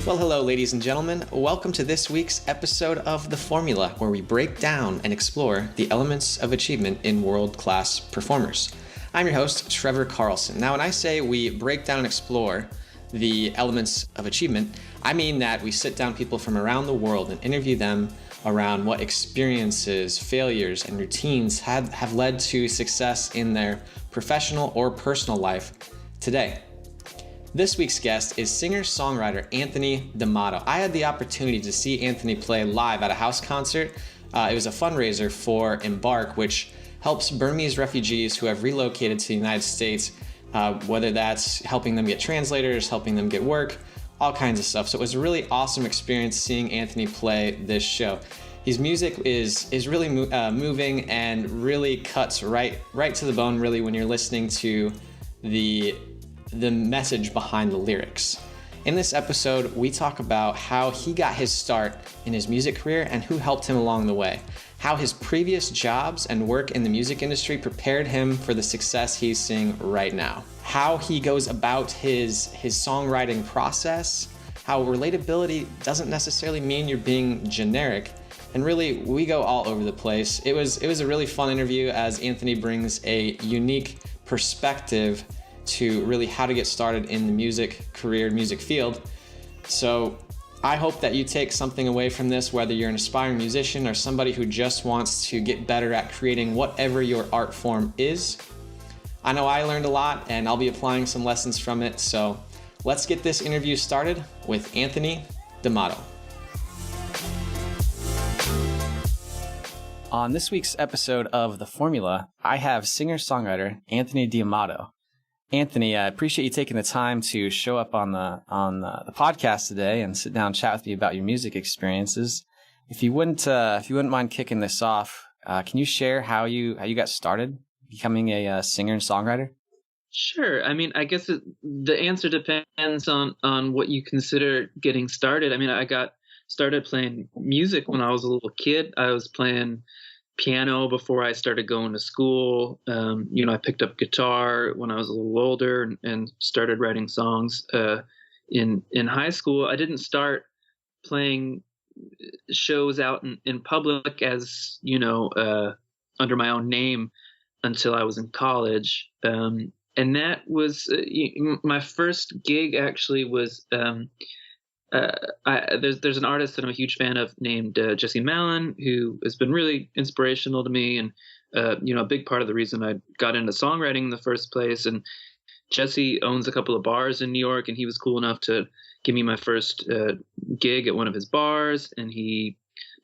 Well, hello, ladies and gentlemen. Welcome to this week's episode of The Formula, where we break down and explore the elements of achievement in world-class performers. I'm your host, Trevor Carlson. Now, when I say we break down and explore the elements of achievement, I mean that we sit down people from around the world and interview them around what experiences, failures, and routines have led to success in their professional or personal life today. This week's guest is singer-songwriter Anthony D'Amato. I had the opportunity to see Anthony play live at a house concert. It was a fundraiser for EMBARC, which helps Burmese refugees who have relocated to the United States, whether that's helping them get translators, helping them get work, all kinds of stuff. So it was a really awesome experience seeing Anthony play this show. His music is really moving and really cuts right to the bone, really, when you're listening to the message behind the lyrics. In this episode, we talk about how he got his start in his music career and who helped him along the way, how his previous jobs and work in the music industry prepared him for the success he's seeing right now, how he goes about his songwriting process, how relatability doesn't necessarily mean you're being generic, and really, we go all over the place. It was a really fun interview as Anthony brings a unique perspective to really how to get started in the music career, music field. So I hope that you take something away from this, whether you're an aspiring musician or somebody who just wants to get better at creating whatever your art form is. I know I learned a lot and I'll be applying some lessons from it. So let's get this interview started with Anthony D'Amato. On this week's episode of The Formula, I have singer-songwriter Anthony D'Amato. Anthony, I appreciate you taking the time to show up on the podcast today and sit down and chat with me about your music experiences. If you wouldn't mind kicking this off, can you share how you got started becoming a singer and songwriter? Sure. I mean, I guess the answer depends on what you consider getting started. I mean, I got started playing music when I was a little kid. I was playing piano before I started going to school. I picked up guitar when I was a little older and started writing songs in high school. I didn't start playing shows out in public as, under my own name until I was in college. And that was my first gig actually was there's an artist that I'm a huge fan of named Jesse Malin, who has been really inspirational to me, and a big part of the reason I got into songwriting in the first place. And Jesse owns a couple of bars in New York, and he was cool enough to give me my first gig at one of his bars, and he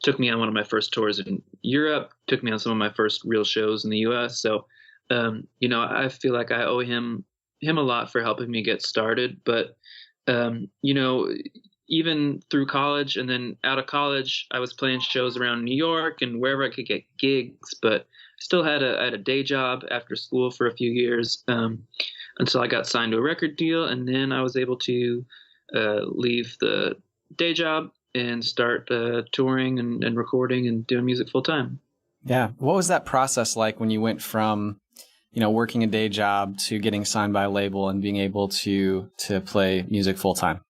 took me on one of my first tours in Europe, took me on some of my first real shows in the U.S. So, I feel like I owe him a lot for helping me get started. But even through college and then out of college, I was playing shows around New York and wherever I could get gigs, but still had a day job after school for a few years until I got signed to a record deal. And then I was able to leave the day job and start touring and recording and doing music full time. Yeah. What was that process like when you went from, working a day job to getting signed by a label and being able to play music full time?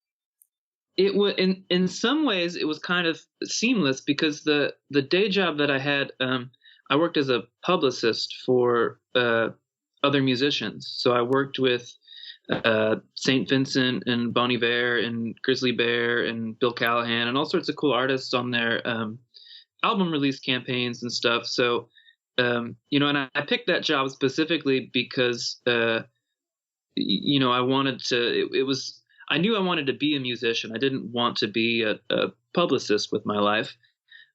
It was in some ways it was kind of seamless because the day job that I had, I worked as a publicist for other musicians. So I worked with St. Vincent and Bon Iver and Grizzly Bear and Bill Callahan and all sorts of cool artists on their album release campaigns and stuff. So and I picked that job specifically because I wanted to. I knew I wanted to be a musician. I didn't want to be a publicist with my life.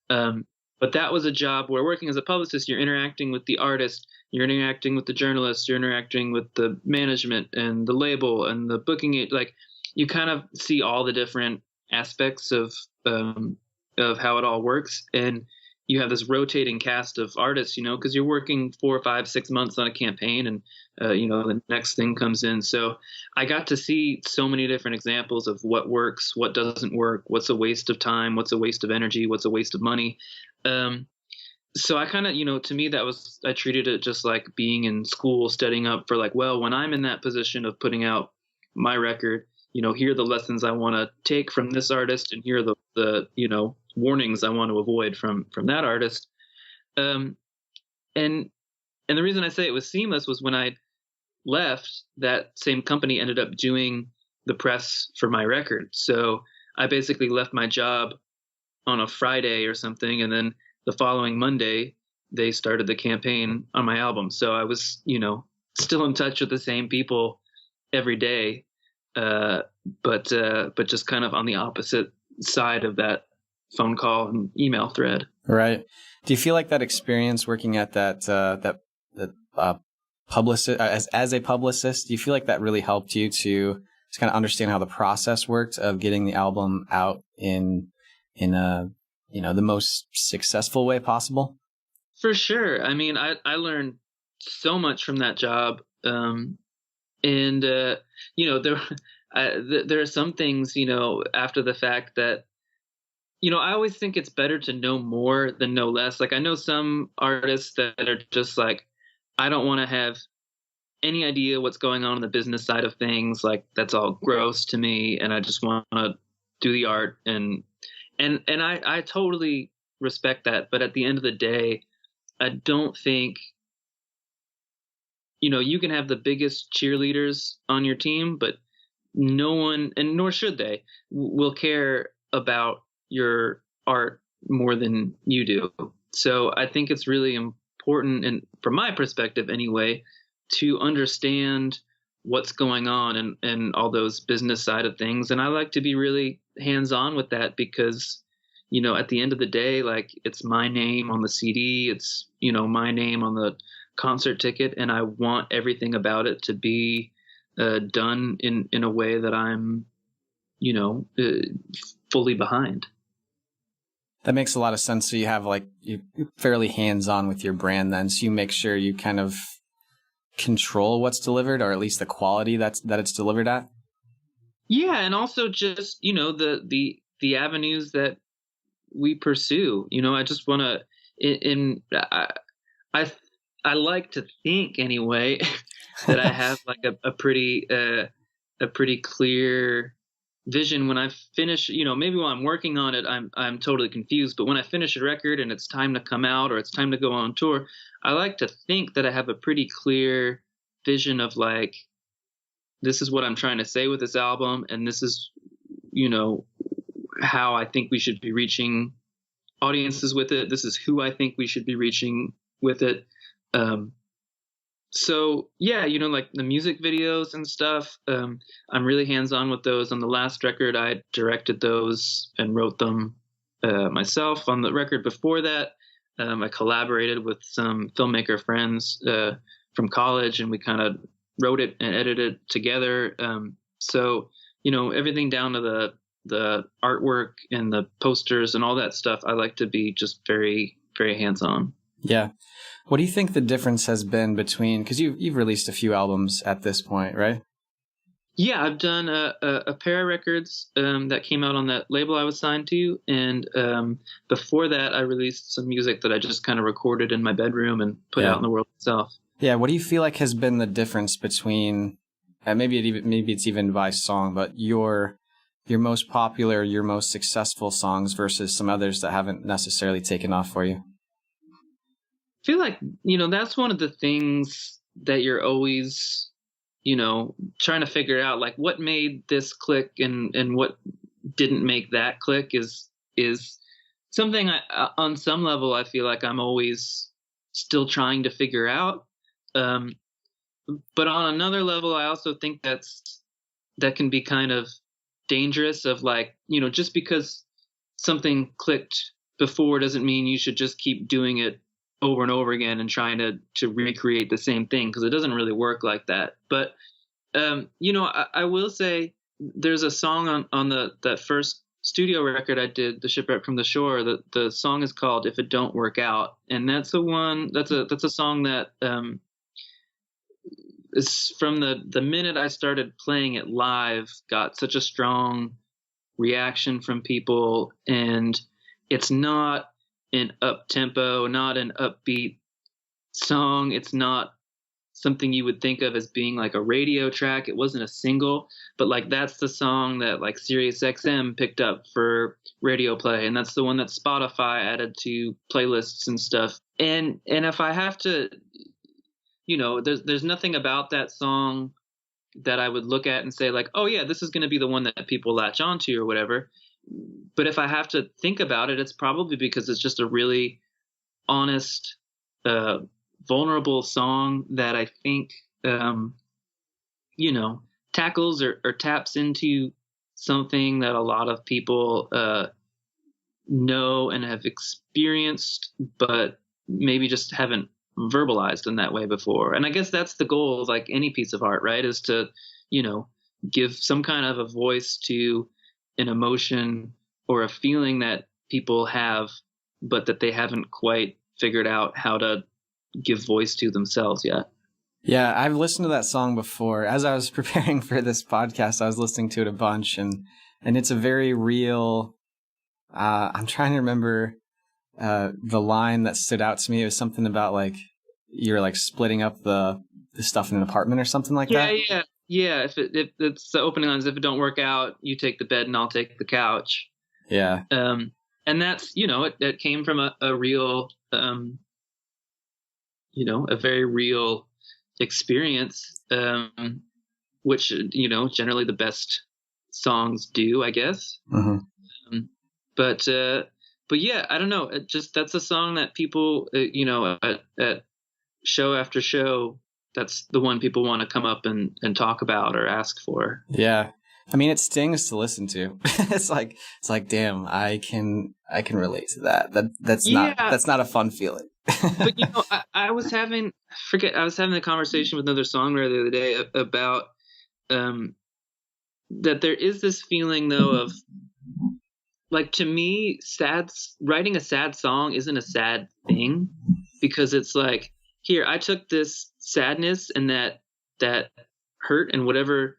But that was a job where working as a publicist, you're interacting with the artist, you're interacting with the journalist, you're interacting with the management and the label and the booking. Like you kind of see all the different aspects of how it all works. And you have this rotating cast of artists, because you're working 4, 5, 6 months on a campaign and, the next thing comes in. So I got to see so many different examples of what works, what doesn't work, what's a waste of time, what's a waste of energy, what's a waste of money. So I kind of, to me, I treated it just like being in school, studying up for when I'm in that position of putting out my record, here are the lessons I want to take from this artist, and here are the warnings I want to avoid from that artist. Um, and the reason I say it was seamless was when I left, that same company ended up doing the press for my record. So I basically left my job on a Friday or something, and then the following Monday they started the campaign on my album. So I was, still in touch with the same people every day, but just kind of on the opposite side of that phone call and email thread. Right. Do you feel like that experience working at that publicist as a publicist, do you feel like that really helped you to just kind of understand how the process worked of getting the album out in a the most successful way possible? For sure. I mean, I learned so much from that job, and there there are some things after the fact that I always think it's better to know more than know less. Like, I know some artists that are just like, I don't want to have any idea what's going on the business side of things. Like, that's all gross to me, and I just want to do the art. And I totally respect that. But at the end of the day, I don't think, you can have the biggest cheerleaders on your team, but no one, and nor should they, will care about your art more than you do. So I think it's really important, and from my perspective anyway, to understand what's going on and all those business side of things. And I like to be really hands-on with that because, at the end of the day, like, it's my name on the CD, it's, my name on the concert ticket, and I want everything about it to be done in a way that I'm, fully behind. That makes a lot of sense. So you have you're fairly hands-on with your brand then. So you make sure you kind of control what's delivered, or at least the quality that it's delivered at. Yeah. And also just, the avenues that we pursue. I just want to, I like to think anyway that I have like a pretty clear vision when I finish. Maybe while I'm working on it, I'm totally confused. But when I finish a record and it's time to come out or it's time to go on tour, I like to think that I have a pretty clear vision of like, this is what I'm trying to say with this album, and this is, how I think we should be reaching audiences with it. This is who I think we should be reaching with it. So yeah, like the music videos and stuff, I'm really hands-on with those. On the last record, I directed those and wrote them myself. On the record before that, I collaborated with some filmmaker friends from college, and we kind of wrote it and edited it together. So, everything down to the artwork and the posters and all that stuff, I like to be just very, very hands-on. Yeah. What do you think the difference has been between, because you've released a few albums at this point, right? Yeah, I've done a pair of records that came out on that label I was signed to, and before that, I released some music that I just kind of recorded in my bedroom and put out in the world itself. Yeah. What do you feel like has been the difference between, maybe it's even by song, but your most popular, your most successful songs versus some others that haven't necessarily taken off for you? I feel like, that's one of the things that you're always, trying to figure out, like, what made this click and what didn't make that click is something on some level, I feel like I'm always still trying to figure out. But on another level, I also think that can be kind of dangerous, of like, just because something clicked before doesn't mean you should just keep doing it over and over again and trying to recreate the same thing, because it doesn't really work like that. But I will say there's a song on that first studio record I did, The Shipwreck from the Shore. The song is called If It Don't Work Out, and that's a song that is from the minute I started playing it live, got such a strong reaction from people. And it's not an up tempo, not an upbeat song. It's not something you would think of as being like a radio track. It wasn't a single, but like that's the song that like Sirius XM picked up for radio play, and that's the one that Spotify added to playlists and stuff. And if I have to, there's nothing about that song that I would look at and say like, oh yeah, this is going to be the one that people latch onto or whatever. But if I have to think about it, it's probably because it's just a really honest, vulnerable song that I think, tackles or taps into something that a lot of people know and have experienced, but maybe just haven't verbalized in that way before. And I guess that's the goal of like any piece of art, right? Is to, give some kind of a voice to an emotion or a feeling that people have, but that they haven't quite figured out how to give voice to themselves yet. Yeah, I've listened to that song before. As I was preparing for this podcast, I was listening to it a bunch, and it's a very real. I'm trying to remember the line that stood out to me. It was something about like you're like splitting up the stuff in an apartment or something like that. Yeah. If it's the opening lines, if it don't work out, you take the bed and I'll take the couch. Yeah. And that's it came from a real a very real experience, which generally the best songs do, I guess. Mm-hmm. But yeah, I don't know. That's a song that people, at show after show, that's the one people want to come up and talk about or ask for. Yeah. I mean, it stings to listen to. It's like, damn, I can relate to that. That's not a fun feeling. But I was having a conversation with another songwriter the other day about that there is this feeling though of like, to me, writing a sad song isn't a sad thing, because it's like, here, I took this sadness and that hurt and whatever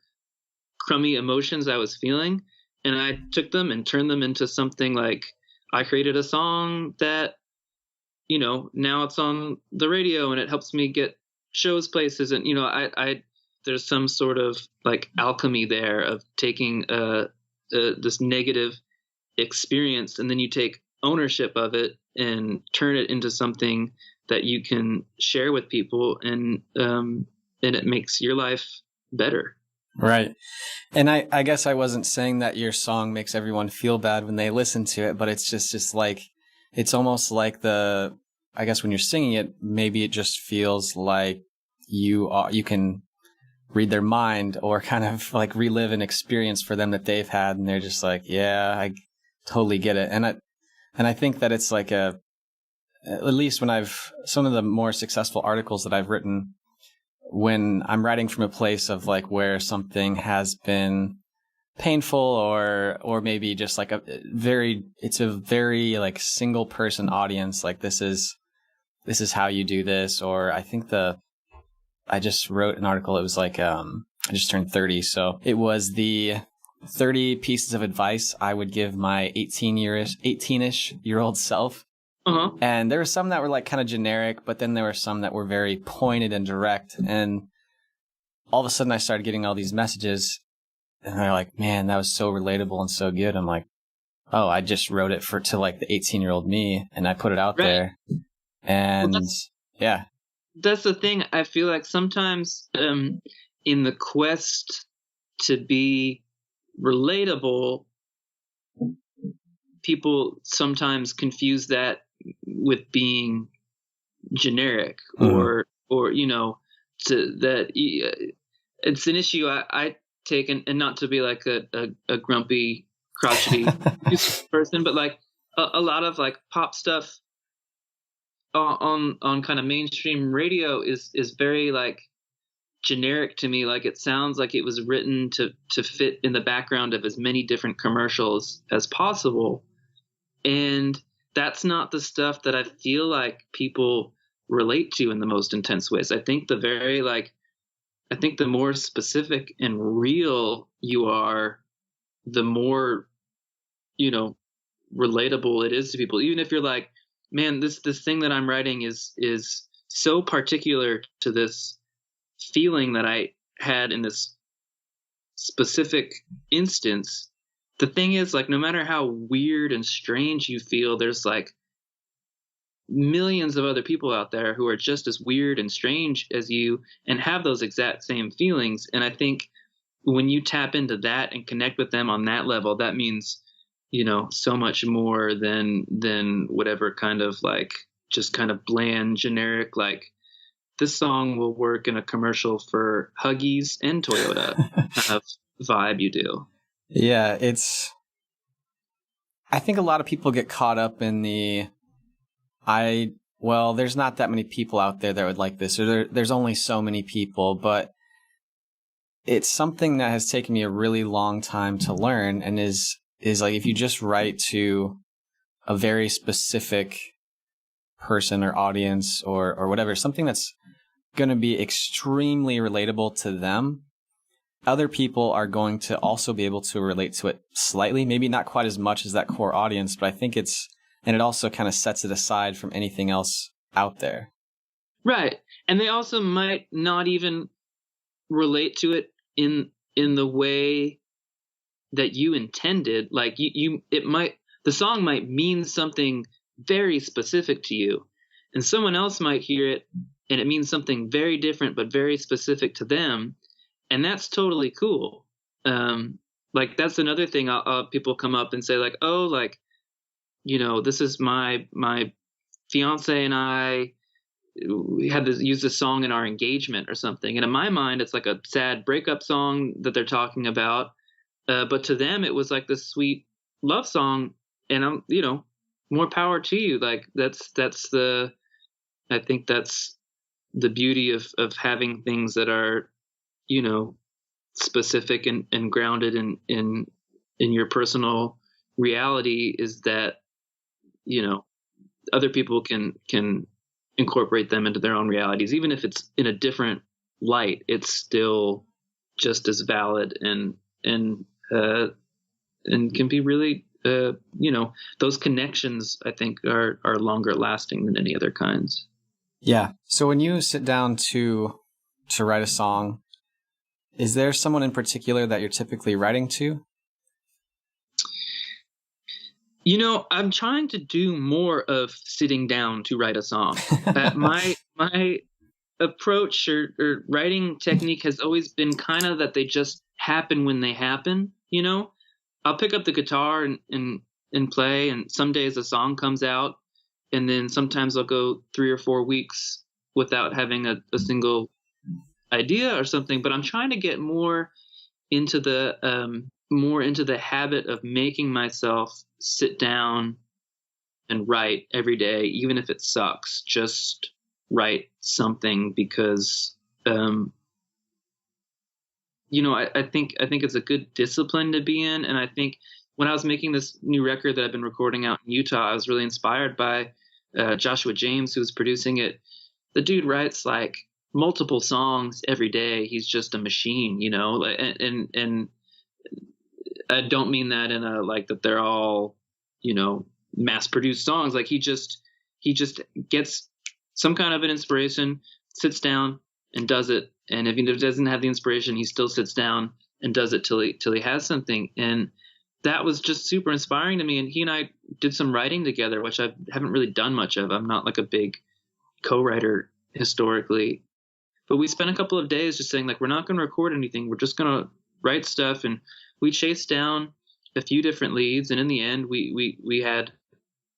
crummy emotions I was feeling, and I took them and turned them into something like, I created a song that, now it's on the radio and it helps me get shows places. And, there's some sort of like alchemy there of taking this negative experience, and then you take ownership of it and turn it into something that you can share with people, and it makes your life better. Right. And I guess I wasn't saying that your song makes everyone feel bad when they listen to it, but it's just like, it's almost like I guess when you're singing it, maybe it just feels like you can read their mind or kind of like relive an experience for them that they've had. And they're just like, yeah, I totally get it. And I think that it's like at least when some of the more successful articles that I've written, when I'm writing from a place of like where something has been painful or maybe just like it's a very like single person audience, like this is how you do this. Or I think I just wrote an article. It was like, I just turned 30. So it was the 30 pieces of advice I would give my 18-ish year old self. Uh-huh. And there were some that were like kind of generic, but then there were some that were very pointed and direct. And all of a sudden I started getting all these messages, and they're like, man, that was so relatable and so good. I'm like, oh, I just wrote it to like the 18-year-old me, and I put it out there. And yeah. That's the thing. I feel like sometimes in the quest to be relatable, people sometimes confuse that with being generic, or it's an issue I take, and not to be like a grumpy, crotchety person, but like a lot of like pop stuff on kind of mainstream radio is very like generic to me. Like, it sounds like it was written to fit in the background of as many different commercials as possible. And that's not the stuff that I feel like people relate to in the most intense ways. I think the more specific and real you are, the more, relatable it is to people. Even if you're like, man, this thing that I'm writing is so particular to this feeling that I had in this specific instance, the thing is, like, no matter how weird and strange you feel, there's like millions of other people out there who are just as weird and strange as you and have those exact same feelings. And I think when you tap into that and connect with them on that level, that means, so much more than whatever kind of like just kind of bland, generic, like this song will work in a commercial for Huggies and Toyota kind of vibe you do. Yeah, I think a lot of people get caught up in there's not that many people out there that would like this, or there's only so many people, but it's something that has taken me a really long time to learn, and is like, if you just write to a very specific person or audience or whatever, something that's going to be extremely relatable to them, other people are going to also be able to relate to it slightly, maybe not quite as much as that core audience, but I think it also kind of sets it aside from anything else out there. Right. And they also might not even relate to it in the way that you intended. Like the song might mean something very specific to you, and someone else might hear it and it means something very different but very specific to them, and that's totally cool. Like that's another thing. People come up and say like, oh, like, this is my fiance and I, we had to use this song in our engagement or something, and in my mind it's like a sad breakup song that they're talking about, but to them it was like this sweet love song, and I'm, more power to you. Like I think that's the beauty of having things that are, specific and grounded in your personal reality, is that, other people can incorporate them into their own realities. Even if it's in a different light, it's still just as valid and can be really, those connections, I think, are longer lasting than any other kinds. Yeah. So when you sit down to write a song, is there someone in particular that you're typically writing to? I'm trying to do more of sitting down to write a song. My approach or writing technique has always been kind of that they just happen when they happen. I'll pick up the guitar and play, and some days a song comes out, and then sometimes I'll go 3 or 4 weeks without having a single idea or something. But I'm trying to get more into the habit of making myself sit down and write every day, even if it sucks. Just write something, because I think it's a good discipline to be in. And I think when I was making this new record that I've been recording out in Utah, I was really inspired by Joshua James, who was producing it. The dude writes like multiple songs every day. He's just a machine, and I don't mean that in a like that they're all, mass produced songs. Like he just gets some kind of an inspiration, sits down and does it. And if he doesn't have the inspiration, he still sits down and does it till he has something. And that was just super inspiring to me. And he and I did some writing together, which I haven't really done much of. I'm not like a big co-writer historically, but we spent a couple of days just saying like, we're not going to record anything. We're just going to write stuff. And we chased down a few different leads. And in the end, we had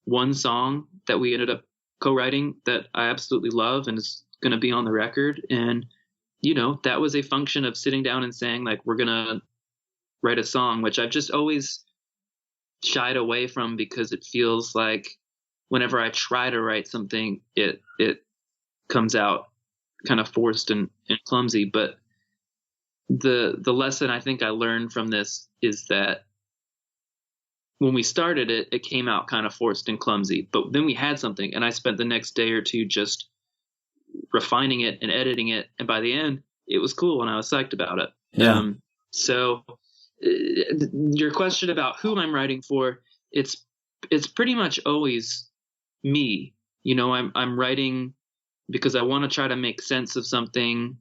one song that we ended up co-writing that I absolutely love and is going to be on the record. And, that was a function of sitting down and saying like, we're going to write a song, which I've just always shied away from, because it feels like whenever I try to write something, it comes out kind of forced and clumsy. But the lesson I think I learned from this is that when we started it, it came out kind of forced and clumsy, but then we had something, and I spent the next day or two just refining it and editing it. And by the end, it was cool and I was psyched about it. Yeah. So your question about who I'm writing for, it's pretty much always me. I'm writing because I want to try to make sense of something.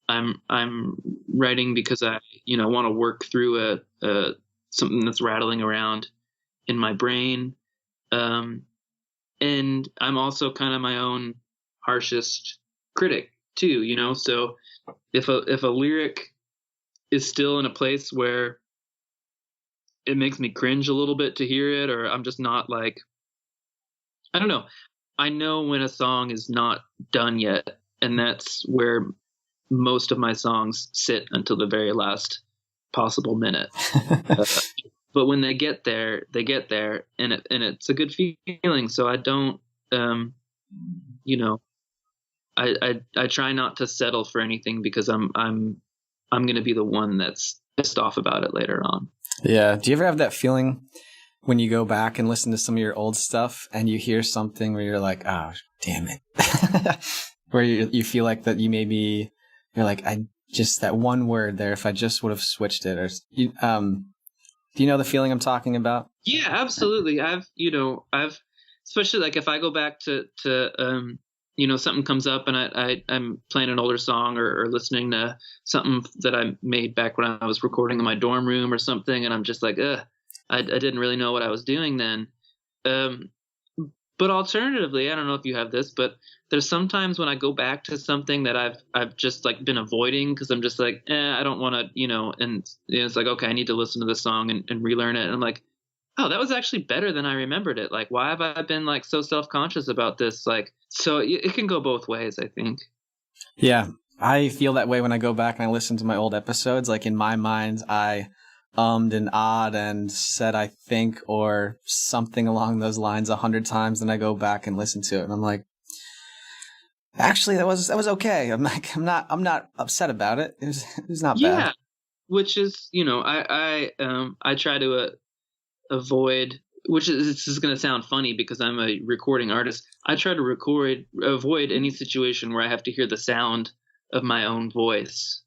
I'm writing because I, want to work through a something that's rattling around in my brain. And I'm also kind of my own harshest critic too, so if a lyric is still in a place where it makes me cringe a little bit to hear it, or I'm just not like, I don't know. I know when a song is not done yet, and that's where most of my songs sit until the very last possible minute. But when they get there, and it's a good feeling. So I don't, I try not to settle for anything, because I'm going to be the one that's pissed off about it later on. Yeah. Do you ever have that feeling when you go back and listen to some of your old stuff and you hear something where you're like, oh, damn it. Where you feel like that you're like, that one word there, if I just would have switched it, or do you know the feeling I'm talking about? Yeah, absolutely. I've especially like if I go back to something comes up and I'm playing an older song or listening to something that I made back when I was recording in my dorm room or something, and I'm just like, I didn't really know what I was doing then. But alternatively, I don't know if you have this, but there's sometimes when I go back to something that I've just like been avoiding, because I'm just like, I don't want to, and it's like, okay, I need to listen to this song and relearn it. And I'm like, oh, that was actually better than I remembered it. Like, why have I been like so self-conscious about this? Like, so it can go both ways, I think. Yeah, I feel that way when I go back and I listen to my old episodes. Like in my mind, I and ahhed and said I think or something along those lines 100 times, and I go back and listen to it, and I'm like, actually that was okay. I'm like, I'm not upset about it. It was not bad. Yeah, which is, I try to avoid, this is going to sound funny because I'm a recording artist. I try to avoid any situation where I have to hear the sound of my own voice,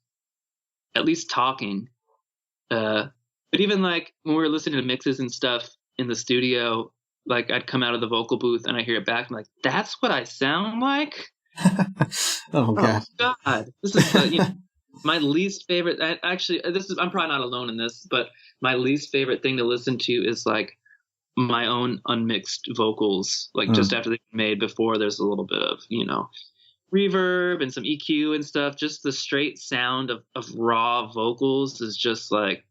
at least talking. But even like when we were listening to mixes and stuff in the studio, like I'd come out of the vocal booth and I hear it back. I'm like, that's what I sound like. Oh God, this is my least favorite. I'm probably not alone in this, but my least favorite thing to listen to is like my own unmixed vocals, like just after they've been made, before there's a little bit of reverb and some EQ and stuff. Just the straight sound of raw vocals is just like,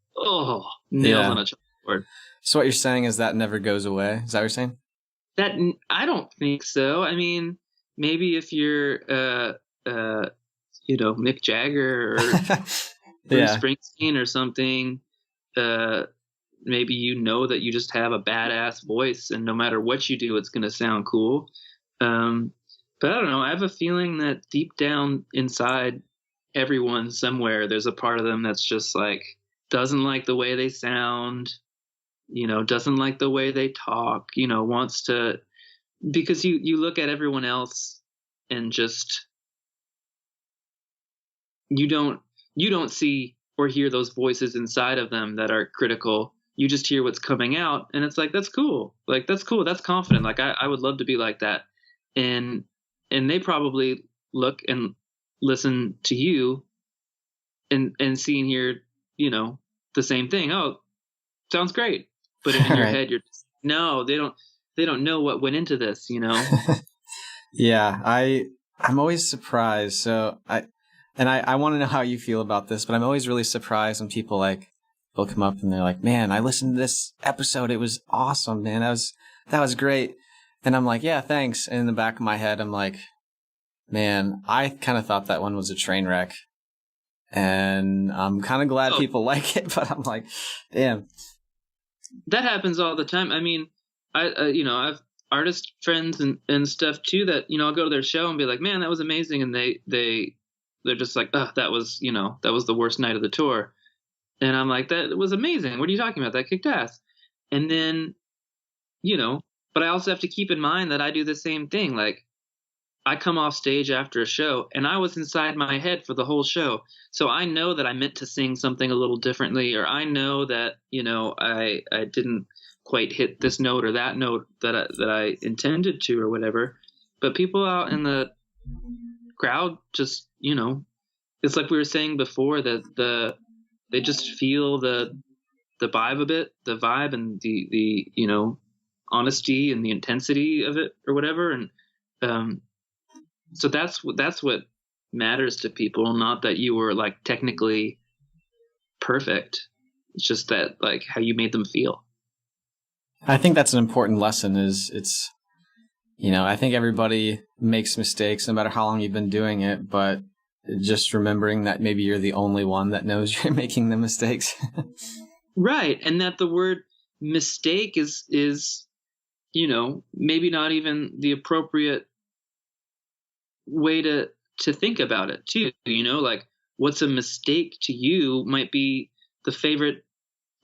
nails on a chalkboard. So what you're saying is that never goes away? Is that what you're saying? That I don't think so. I mean, maybe if you're Mick Jagger or Bruce Springsteen or something, maybe that you just have a badass voice, and no matter what you do, it's going to sound cool. But I don't know. I have a feeling that deep down inside everyone somewhere, there's a part of them that's just like, doesn't like the way they sound, doesn't like the way they talk, wants to, because you look at everyone else and just, you don't see or hear those voices inside of them that are critical. You just hear what's coming out, and it's like, that's cool. Like, that's cool. That's confident. Like, I would love to be like that. And they probably look and listen to you and see and hear, the same thing. Oh, sounds great. But in your head, you're just, no, they don't know what went into this, Yeah, I'm always surprised. So I want to know how you feel about this, but I'm always really surprised when people they'll come up and they're like, man, I listened to this episode. It was awesome, man. That was great. And I'm like, yeah, thanks. And in the back of my head, I'm like, man, I kind of thought that one was a train wreck. And I'm kind of glad people like it, but I'm like, damn. That happens all the time. I mean, I've artist friends and stuff too that, I'll go to their show and be like, man, that was amazing. And they're just like, oh, that was the worst night of the tour. And I'm like, that was amazing. What are you talking about? That kicked ass. And then, but I also have to keep in mind that I do the same thing. Like, I come off stage after a show and I was inside my head for the whole show. So I know that I meant to sing something a little differently, or I know that, I didn't quite hit this note or that note that I intended to or whatever. But people out in the crowd just, it's like we were saying before, that they just feel the vibe a bit, the vibe and the honesty and the intensity of it or whatever. And so that's what matters to people, not that you were like technically perfect. It's just that like how you made them feel. I think that's an important lesson. I think everybody makes mistakes no matter how long you've been doing it, but just remembering that maybe you're the only one that knows you're making the mistakes. Right. And that the word mistake is maybe not even the appropriate way to think about it too. Like what's a mistake to you might be the favorite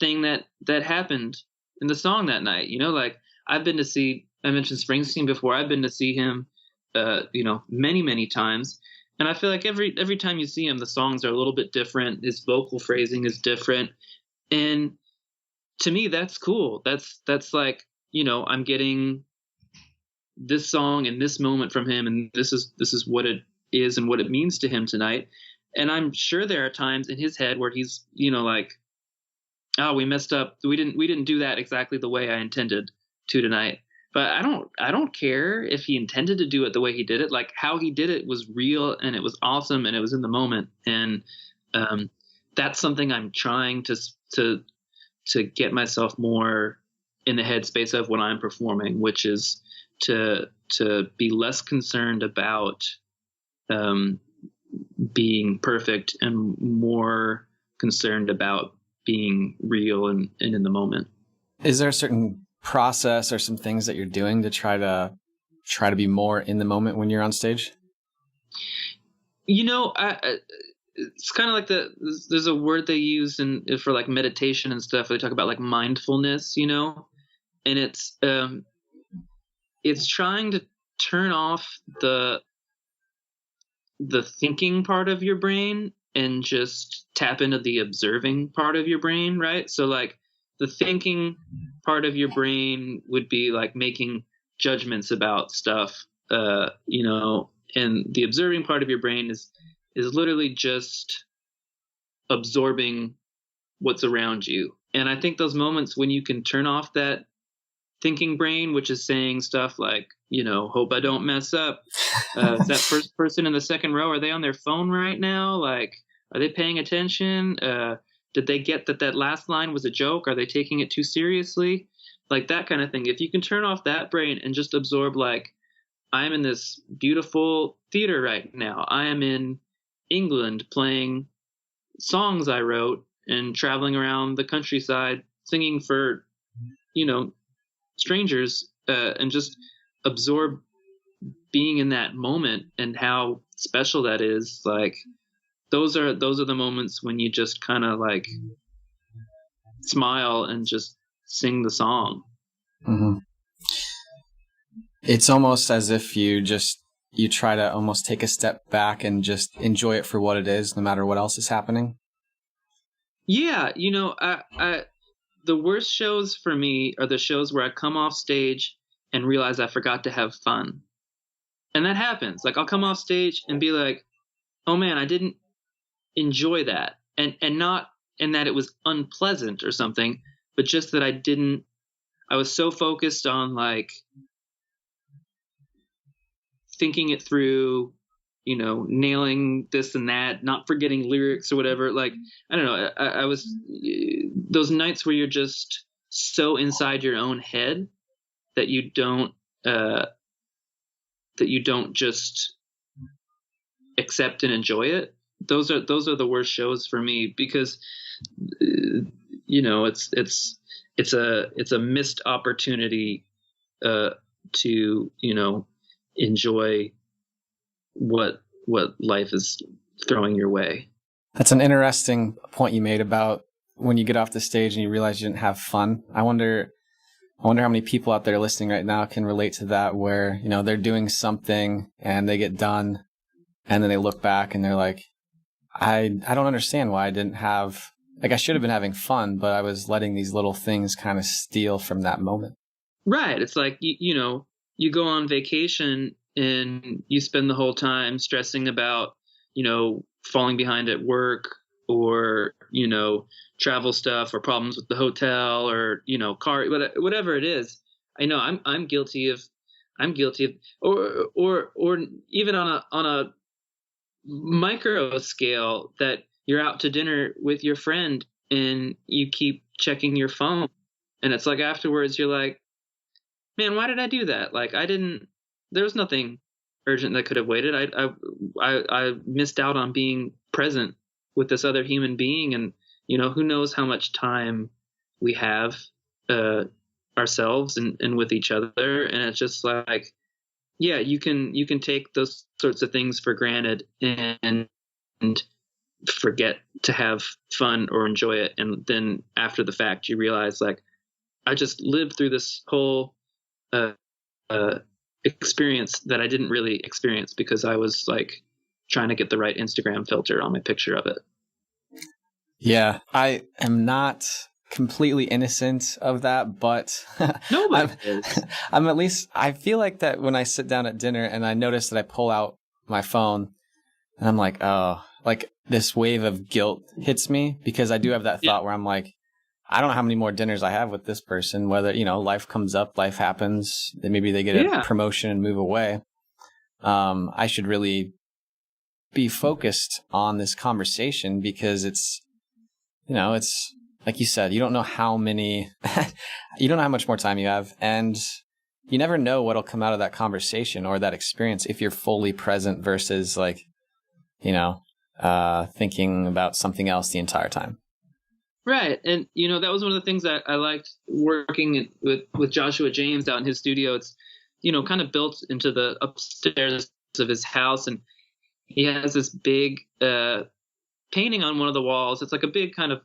thing that happened in the song that night. Like I mentioned Springsteen before. I've been to see him many, many times. And I feel like every time you see him, the songs are a little bit different. His vocal phrasing is different. And to me, that's cool. That's like, I'm getting this song in this moment from him, and this is what it is and what it means to him tonight. And I'm sure there are times in his head where he's, like, oh, we messed up. We didn't do that exactly the way I intended to tonight. But I don't care if he intended to do it the way he did it. Like how he did it was real and it was awesome and it was in the moment. And that's something I'm trying to get myself more in the headspace of when I'm performing, which is to be less concerned about being perfect and more concerned about being real and in the moment. Is there a certain process or some things that you're doing to try to be more in the moment when you're on stage? It's kind of like there's a word they use for like meditation and stuff. They talk about like mindfulness, and it's trying to turn off the thinking part of your brain and just tap into the observing part of your brain, right? So like the thinking part of your brain would be like making judgments about stuff, and the observing part of your brain is literally just absorbing what's around you. And I think those moments when you can turn off that thinking brain, which is saying stuff like, hope I don't mess up. Is that first person in the second row, are they on their phone right now? Like, are they paying attention? Did they get that last line was a joke? Are they taking it too seriously? Like that kind of thing. If you can turn off that brain and just absorb, like, I'm in this beautiful theater right now. I am in England playing songs I wrote and traveling around the countryside singing for, strangers, and just absorb being in that moment and how special that is. Like those are the moments when you just kind of like smile and just sing the song. Mm-hmm. It's almost as if you try to almost take a step back and just enjoy it for what it is, no matter what else is happening. Yeah. The worst shows for me are the shows where I come off stage and realize I forgot to have fun. And that happens. Like I'll come off stage and be like, oh man, I didn't enjoy that. And not in that it was unpleasant or something, but just that I was so focused on like thinking it through, nailing this and that, not forgetting lyrics or whatever. Like, I don't know. I was those nights where you're just so inside your own head that you don't just accept and enjoy it. Those are the worst shows for me because, it's a missed opportunity to, enjoy what life is throwing your way. That's an interesting point you made about when you get off the stage and you realize you didn't have fun. I wonder how many people out there listening right now can relate to that, where, they're doing something and they get done and then they look back and they're like, I don't understand why I didn't have, like I should have been having fun, but I was letting these little things kind of steal from that moment. Right. It's like, you go on vacation and you spend the whole time stressing about, falling behind at work, or, travel stuff, or problems with the hotel, or, car, whatever it is. I know I'm guilty of, or even on a micro scale, that you're out to dinner with your friend and you keep checking your phone, and it's like afterwards you're like, man, why did I do that? Like, there was nothing urgent that could have waited. I missed out on being present with this other human being, and who knows how much time we have ourselves and with each other. And it's just like, yeah, you can take those sorts of things for granted and forget to have fun or enjoy it, and then after the fact you realize, like, I just lived through this whole experience that I didn't really experience because I was like trying to get the right Instagram filter on my picture of it. Yeah, I am not completely innocent of that, but Nobody is. I'm at least, I feel like that when I sit down at dinner and I notice that I pull out my phone and I'm like, oh, like this wave of guilt hits me, because I do have that thought where I'm like, I don't know how many more dinners I have with this person, whether, life comes up, life happens, then maybe they get a promotion and move away. I should really be focused on this conversation, because it's, it's like you said, you don't know how many, you don't know how much more time you have, and you never know what'll come out of that conversation or that experience if you're fully present versus like, thinking about something else the entire time. Right. And, that was one of the things that I liked working with Joshua James out in his studio. It's, kind of built into the upstairs of his house. And he has this big painting on one of the walls. It's like a big kind of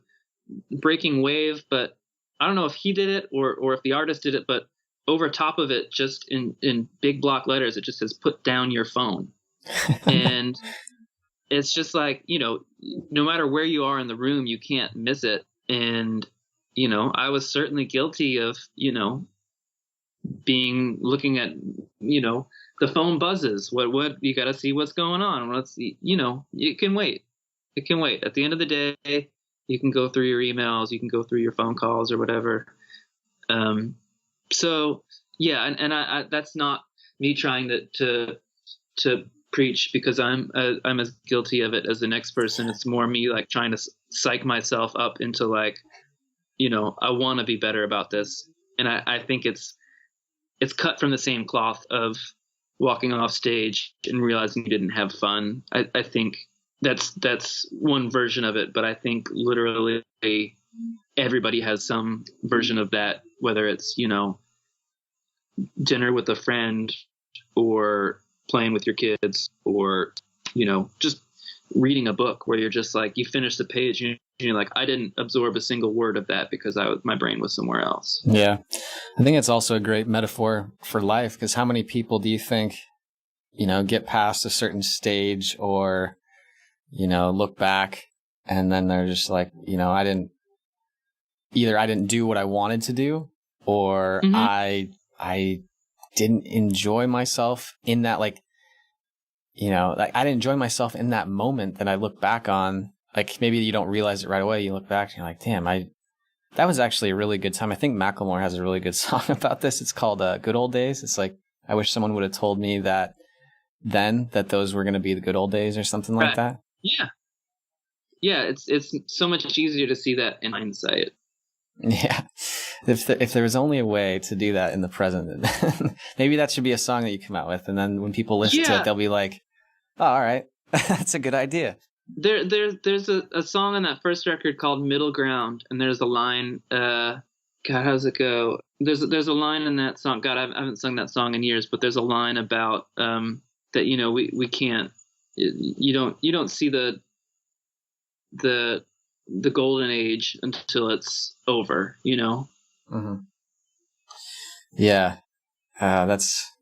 breaking wave, but I don't know if he did it or if the artist did it, but over top of it, just in big block letters, it just says, "Put down your phone." And it's just like, no matter where you are in the room, you can't miss it. And, I was certainly guilty of, looking at, the phone buzzes. What you got to see what's going on. It can wait. It can wait. At the end of the day, you can go through your emails, you can go through your phone calls or whatever. So yeah. And I that's not me trying to preach, because I'm as guilty of it as the next person. It's more me like trying to psych myself up into like, I want to be better about this. And I think it's cut from the same cloth of walking off stage and realizing you didn't have fun. I think that's one version of it, but I think literally everybody has some version of that, whether it's, dinner with a friend, or playing with your kids, or, just reading a book where you're just like, you finish the page and you're like, I didn't absorb a single word of that because my brain was somewhere else. Yeah. I think it's also a great metaphor for life, because how many people do you think, get past a certain stage or, look back and then they're just like, I didn't do what I wanted to do, or I didn't enjoy myself in that, like, like I didn't enjoy myself in that moment that I look back on. Like, maybe you don't realize it right away. You look back and you're like, damn, that was actually a really good time. I think Macklemore has a really good song about this. It's called Good Old Days. It's like, I wish someone would have told me that those were going to be the good old days, or something like that. Yeah. Yeah. It's so much easier to see that in hindsight. Yeah. If there was only a way to do that in the present, maybe that should be a song that you come out with. And then when people listen to it, they'll be like, oh, all right, that's a good idea. There's a song on that first record called Middle Ground. And there's a line, God, how does it go? There's a line in that song. God, I haven't sung that song in years, but there's a line about, that, we can't, you don't see the golden age until it's over, Mm-hmm. Yeah. That's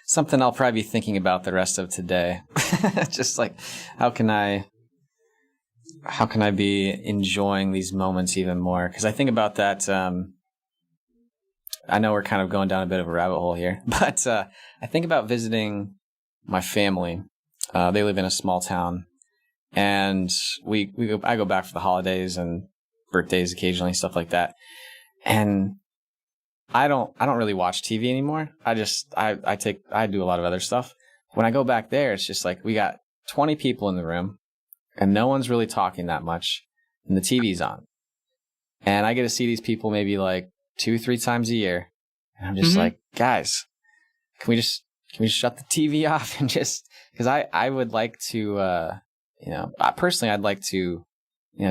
something I'll probably be thinking about the rest of today. Just like, how can I be enjoying these moments even more? Because I think about that. I know we're kind of going down a bit of a rabbit hole here, but I think about visiting my family They live in a small town, and I go back for the holidays and birthdays occasionally, stuff like that. And I don't really watch TV anymore. I do a lot of other stuff. When I go back there, it's just like we got 20 people in the room and no one's really talking that much and the TV's on. And I get to see these people maybe like 2-3 times a year. And I'm just like, guys, can we shut the TV off and just, because I would like to, personally, I'd like to,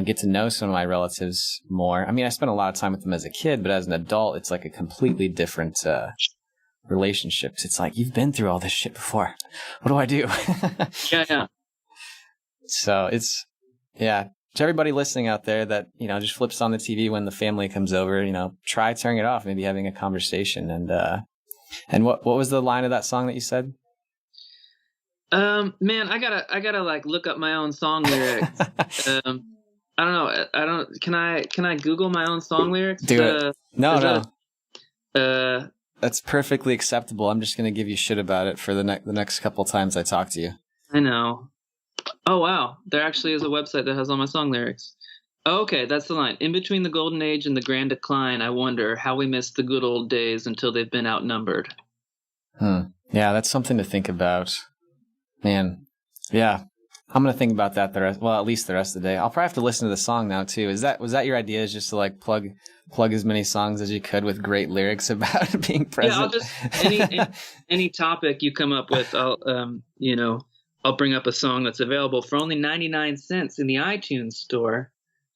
get to know some of my relatives more. I mean, I spent a lot of time with them as a kid, but as an adult, it's like a completely different relationship. It's like, you've been through all this shit before. What do I do? Yeah. So to everybody listening out there that, just flips on the TV when the family comes over, try turning it off, maybe having a conversation. And what was the line of that song that you said? Man, I gotta like look up my own song lyrics. I don't know. Can I Google my own song lyrics? Do it. No. That's perfectly acceptable. I'm just going to give you shit about it for the next couple times I talk to you. I know. Oh, wow. There actually is a website that has all my song lyrics. Oh, okay, that's the line. In between the golden age and the grand decline, I wonder how we missed the good old days until they've been outnumbered. Yeah, that's something to think about. Man, yeah. I'm going to think about that at least the rest of the day. I'll probably have to listen to the song now too. Was that your idea, is just to like plug as many songs as you could with great lyrics about being present? Yeah, I'll just any topic you come up with, I'll bring up a song that's available for only 99 cents in the iTunes store.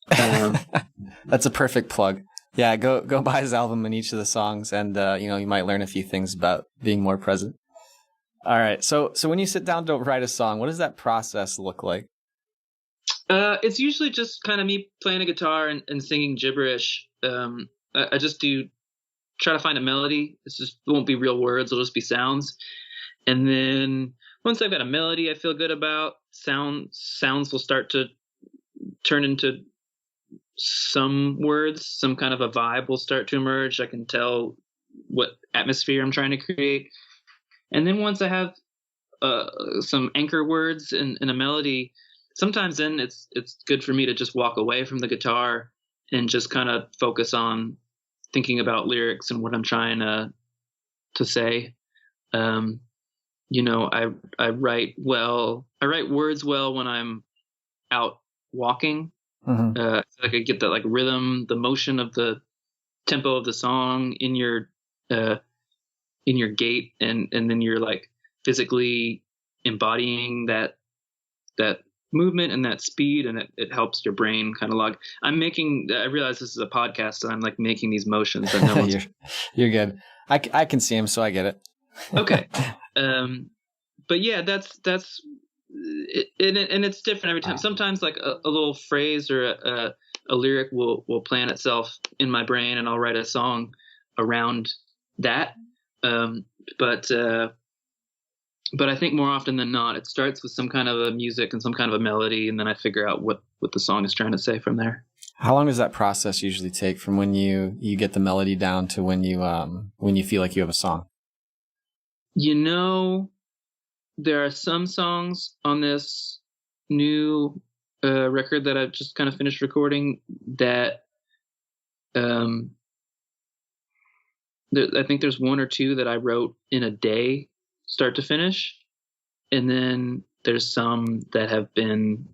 That's a perfect plug. Yeah, go buy his album and each of the songs, and you might learn a few things about being more present. All right. So when you sit down to write a song, what does that process look like? It's usually just kind of me playing a guitar and singing gibberish. I just try to find a melody. It won't be real words. It'll just be sounds. And then once I've got a melody I feel good about, sounds will start to turn into some words. Some kind of a vibe will start to emerge. I can tell what atmosphere I'm trying to create. And then once I have some anchor words and a melody, sometimes then it's good for me to just walk away from the guitar and just kind of focus on thinking about lyrics and what I'm trying to say. I write words well when I'm out walking. I get that like rhythm, the motion of the tempo of the song in your gait, and then you're like physically embodying that movement and that speed, and it helps your brain kind of log. I realize this is a podcast and I'm like making these motions that no one's you're good. I can see him, so I get it. Okay. But yeah, that's it, and it's different every time. Sometimes like a little phrase or a lyric will plan itself in my brain and I'll write a song around that. But I think more often than not, it starts with some kind of a music and some kind of a melody, and then I figure out what the song is trying to say from there. How long does that process usually take from when you get the melody down to when you feel like you have a song? There are some songs on this new record that I've just kind of finished recording that I think there's one or two that I wrote in a day, start to finish. And then there's some that I've been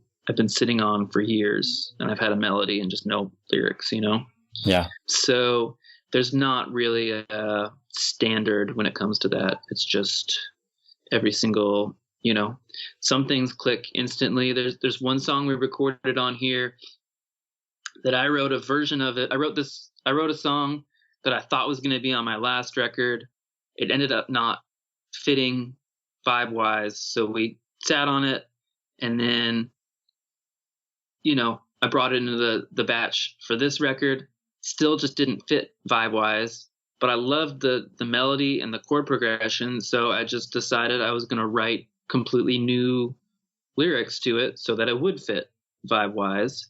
sitting on for years, and I've had a melody and just no lyrics, Yeah. So there's not really a standard when it comes to that. It's just every single, some things click instantly. There's one song we recorded on here that I wrote a version of it. I wrote a song that I thought was going to be on my last record. It ended up not fitting vibe wise. So we sat on it, and then, I brought it into the batch for this record. Still just didn't fit vibe wise, but I loved the melody and the chord progression. So I just decided I was going to write completely new lyrics to it so that it would fit vibe wise.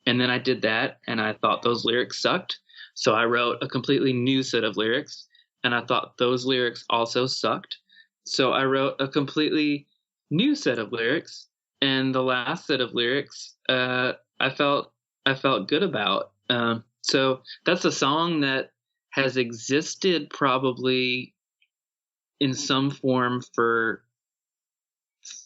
And then I did that, and I thought those lyrics sucked. So I wrote a completely new set of lyrics, and I thought those lyrics also sucked. So I wrote a completely new set of lyrics, and the last set of lyrics, I felt good about. So that's a song that has existed probably in some form for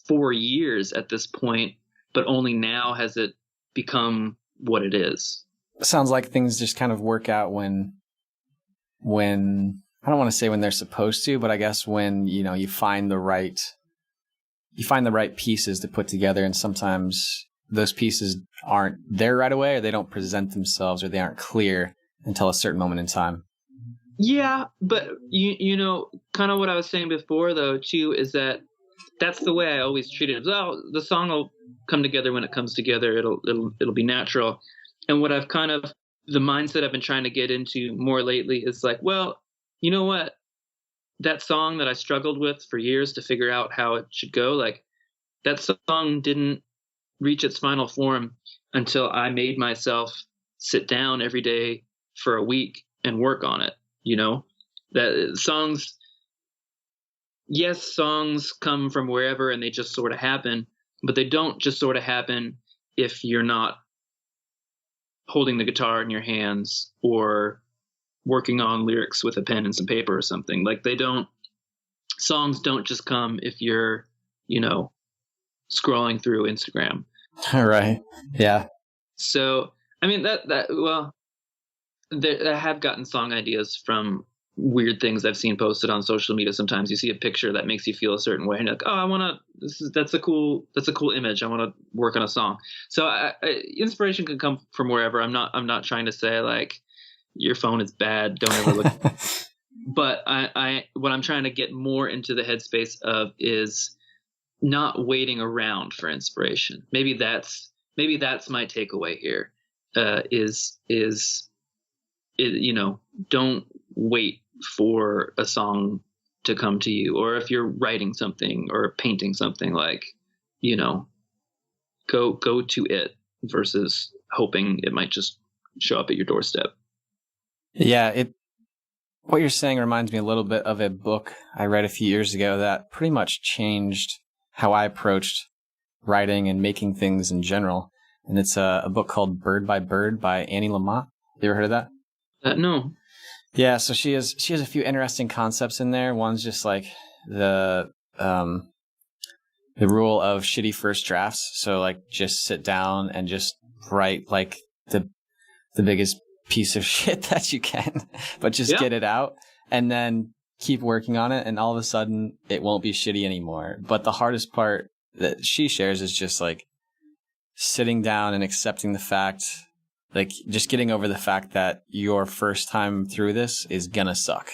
4 years at this point, but only now has it become what it is. Sounds like things just kind of work out when I don't want to say when they're supposed to, but I guess when, you find the right pieces to put together, and sometimes those pieces aren't there right away, or they don't present themselves, or they aren't clear until a certain moment in time. Yeah, but you know, kind of what I was saying before though too is that that's the way I always treat it. Well, the song will come together when it comes together. It'll be natural. And what I've kind of the mindset I've been trying to get into more lately is like, well, you know what? That song that I struggled with for years to figure out how it should go, like that song didn't reach its final form until I made myself sit down every day for a week and work on it. That songs, yes, songs come from wherever and they just sort of happen, but they don't just sort of happen if you're not holding the guitar in your hands or working on lyrics with a pen and some paper or something. Like songs don't just come if you're, scrolling through Instagram. Right. Yeah. So, I mean, I have gotten song ideas from weird things I've seen posted on social media. Sometimes you see a picture that makes you feel a certain way, and you're like, "Oh, that's a cool image. I want to work on a song." So, inspiration can come from wherever. I'm not trying to say like your phone is bad. Don't ever look. But what I'm trying to get more into the headspace of is not waiting around for inspiration. Maybe that's my takeaway here. Don't wait for a song to come to you, or if you're writing something or painting something, like, go to it versus hoping it might just show up at your doorstep. Yeah. What you're saying reminds me a little bit of a book I read a few years ago that pretty much changed how I approached writing and making things in general. And it's a book called Bird by Bird by Annie Lamott. You ever heard of that? No. Yeah, so she has a few interesting concepts in there. One's just like the rule of shitty first drafts. So like just sit down and just write like the biggest piece of shit that you can, but just get it out and then keep working on it, and all of a sudden it won't be shitty anymore. But the hardest part that she shares is just like sitting down and accepting the fact, like just getting over the fact that your first time through this is gonna suck.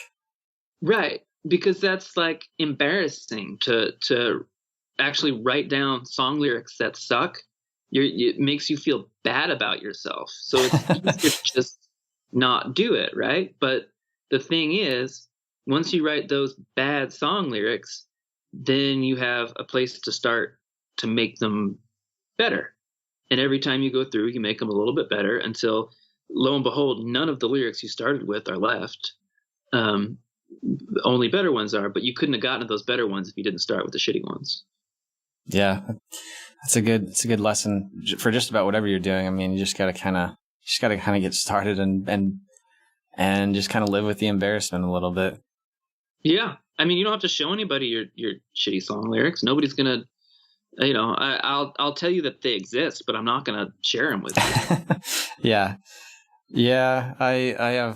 Right. Because that's like embarrassing to actually write down song lyrics that suck. It makes you feel bad about yourself. So it's easier to just not do it, right? But the thing is, once you write those bad song lyrics, then you have a place to start to make them better. And every time you go through, you make them a little bit better until, lo and behold, none of the lyrics you started with are left. Only better ones are, but you couldn't have gotten to those better ones if you didn't start with the shitty ones. Yeah, it's a good lesson for just about whatever you're doing. I mean, you just gotta kind of get started and just kind of live with the embarrassment a little bit. Yeah, I mean, you don't have to show anybody your shitty song lyrics. Nobody's gonna, I'll tell you that they exist, but I'm not gonna share them with you. Yeah. I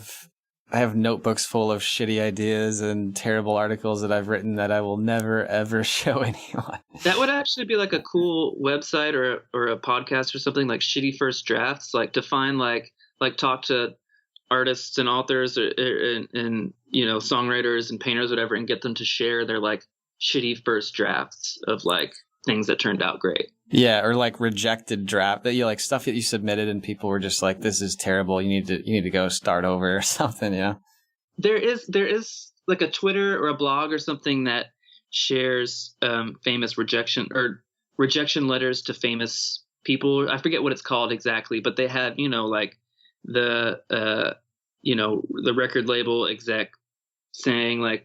have notebooks full of shitty ideas and terrible articles that I've written that I will never, ever show anyone. That would actually be like a cool website or a podcast or something, like Shitty First Drafts, like to find like talk to artists and authors and songwriters and painters, whatever, and get them to share their like shitty first drafts of like things that turned out great. Yeah, or like rejected draft that you like stuff that you submitted and people were just like, "This is terrible. You need to go start over," or something. Yeah. There is like a Twitter or a blog or something that shares famous rejection letters to famous people. I forget what it's called exactly, but they have like the record label exec saying like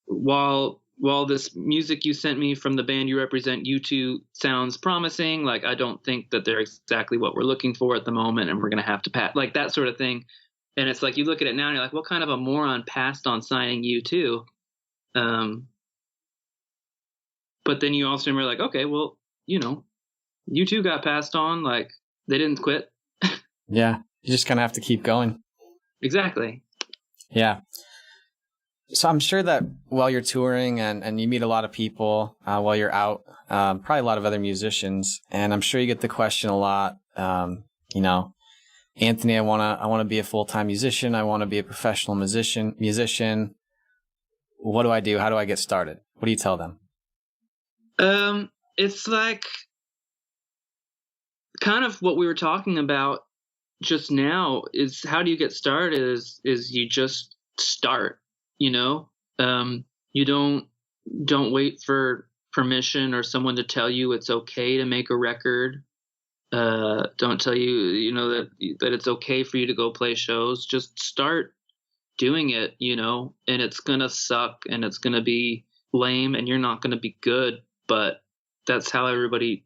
while while this music you sent me from the band you represent, U2, sounds promising, like, I don't think that they're exactly what we're looking for at the moment, and we're going to have to like that sort of thing. And it's like, you look at it now and you're like, what kind of a moron passed on signing U2? But then you also remember, like, okay, well, U2 got passed on, like, they didn't quit. Yeah. You just kind of have to keep going. Exactly. Yeah. So I'm sure that while you're touring and you meet a lot of people while you're out, probably a lot of other musicians, and I'm sure you get the question a lot, Anthony, I want to be a full-time musician. I want to be a professional musician. What do I do? How do I get started? What do you tell them? It's like kind of what we were talking about just now is, how do you get started is you just start, you don't wait for permission or someone to tell you it's okay to make a record. Don't tell you, that it's okay for you to go play shows. Just start doing it, and it's going to suck and it's going to be lame and you're not going to be good, but that's how everybody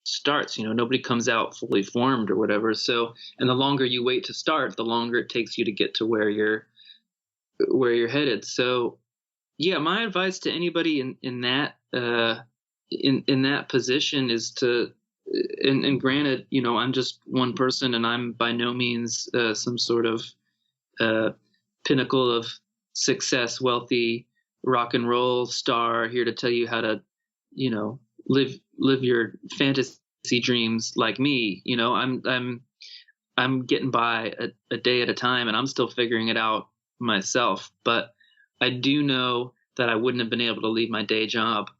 starts. Nobody comes out fully formed or whatever. So, and the longer you wait to start, the longer it takes you to get to where you're headed. So yeah, my advice to anybody in that in that position is to, and granted, I'm just one person and I'm by no means some sort of pinnacle of success, wealthy rock and roll star here to tell you how to, live your fantasy dreams like me. I'm getting by a day at a time and I'm still figuring it out myself. But I do know that I wouldn't have been able to leave my day job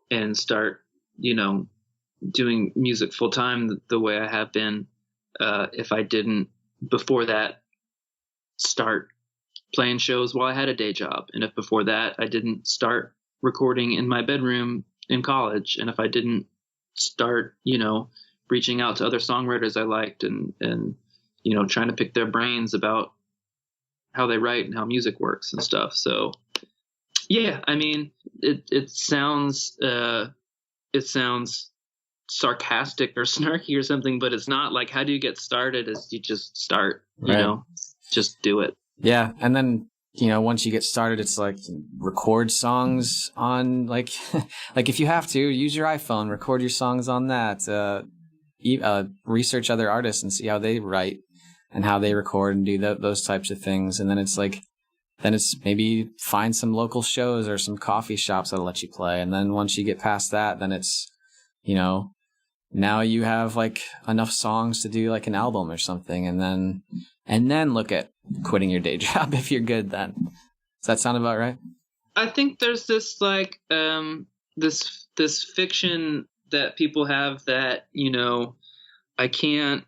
and start, doing music full time the way I have been, if I didn't before that start playing shows while I had a day job. And if before that I didn't start recording in my bedroom in college, and if I didn't start, reaching out to other songwriters I liked and trying to pick their brains about how they write and how music works and stuff. So yeah, I mean, it sounds sarcastic or snarky or something, but it's not. Like, how do you get started? Is you just start, just do it. Yeah. And then, once you get started, it's like record songs on like if you have to, use your iPhone, record your songs on that, research other artists and see how they write and how they record and do those types of things. And then it's like, maybe find some local shows or some coffee shops that'll let you play. And then once you get past that, then it's, now you have like enough songs to do like an album or something. And then look at quitting your day job if you're good then. Does that sound about right? I think there's this like this fiction that people have that, I can't,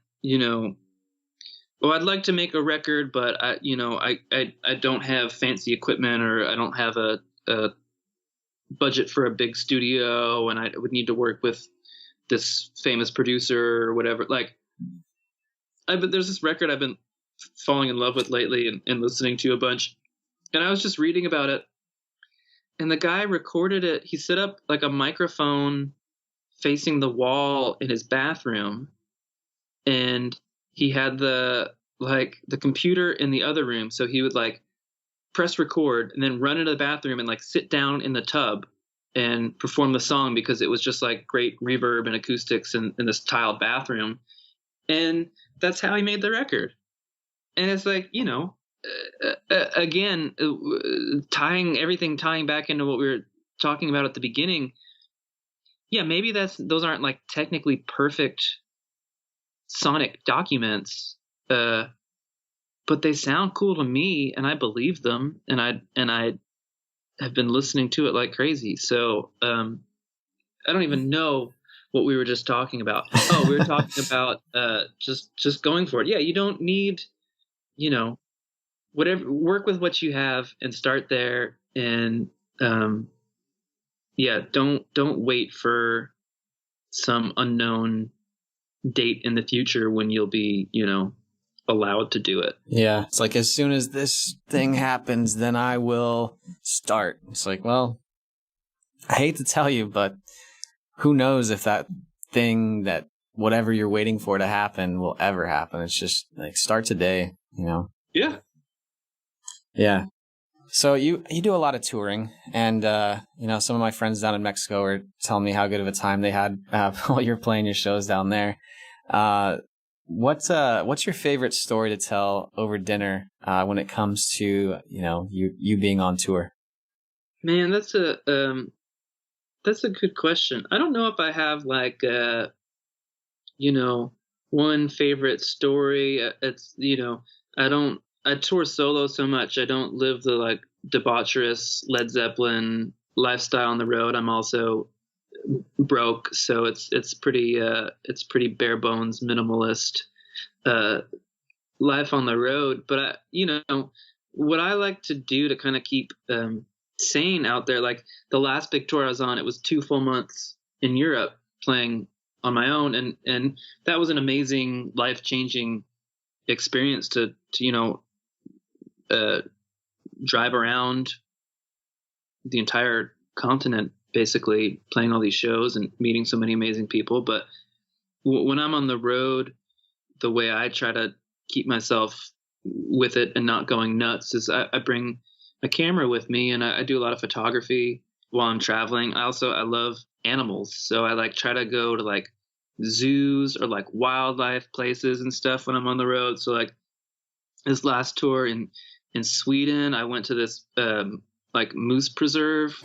I'd like to make a record, but I don't have fancy equipment, or I don't have a budget for a big studio, and I would need to work with this famous producer or whatever. Like, there's this record I've been falling in love with lately and listening to a bunch, and I was just reading about it, and the guy recorded it. He set up like a microphone facing the wall in his bathroom, and he had the computer in the other room. So he would like press record and then run into the bathroom and like sit down in the tub and perform the song, because it was just like great reverb and acoustics in this tiled bathroom. And that's how he made the record. And it's like, again, tying back into what we were talking about at the beginning. Yeah, maybe those aren't like technically perfect sonic documents, but they sound cool to me, and I believe them, and I have been listening to it like crazy. So I don't even know what we were just talking about. Oh, we were talking about just going for it. Yeah, you don't need, whatever. Work with what you have and start there, and yeah, don't wait for some unknown date in the future when you'll be, allowed to do it. Yeah. It's like, as soon as this thing happens, then I will start. It's like, well, I hate to tell you, but who knows if that thing, that whatever you're waiting for to happen, will ever happen. It's just like, start today, you know? Yeah. Yeah. So you do a lot of touring, and you know, some of my friends down in Mexico were telling me how good of a time they had while you're playing your shows down there. What's your favorite story to tell over dinner when it comes to, you know, you being on tour? Man, that's a good question. I don't know if I have like you know, one favorite story. It's, you know, I tour solo so much. I don't live the like debaucherous Led Zeppelin lifestyle on the road. I'm also broke, so it's pretty bare bones, minimalist life on the road. But you know, what I like to do to kind of keep sane out there, like the last big tour I was on, it was 2 full months in Europe playing on my own, and that was an amazing, life-changing experience to you know, drive around the entire continent basically, playing all these shows and meeting so many amazing people. But when I'm on the road, the way I try to keep myself with it and not going nuts is I bring a camera with me, and I do a lot of photography while I'm traveling. I love animals, so I like try to go to like zoos or like wildlife places and stuff when I'm on the road. So like this last tour in Sweden, I went to this like moose preserve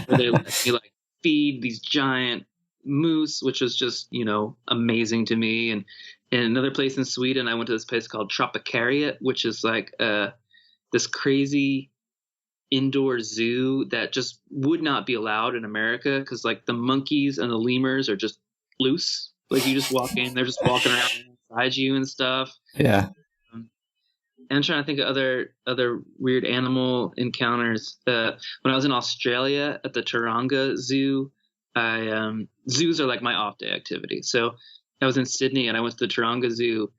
where they let me like feed these giant moose, which was just, you know, amazing to me. And in another place in Sweden, I went to this place called Tropicariat, which is like this crazy indoor zoo that just would not be allowed in America, because like the monkeys and the lemurs are just loose. Like you just walk in, they're just walking around inside you and stuff. Yeah. And I'm trying to think of other weird animal encounters. When I was in Australia at the Taronga Zoo, zoos are like my off day activity. So I was in Sydney and I went to the Taronga Zoo,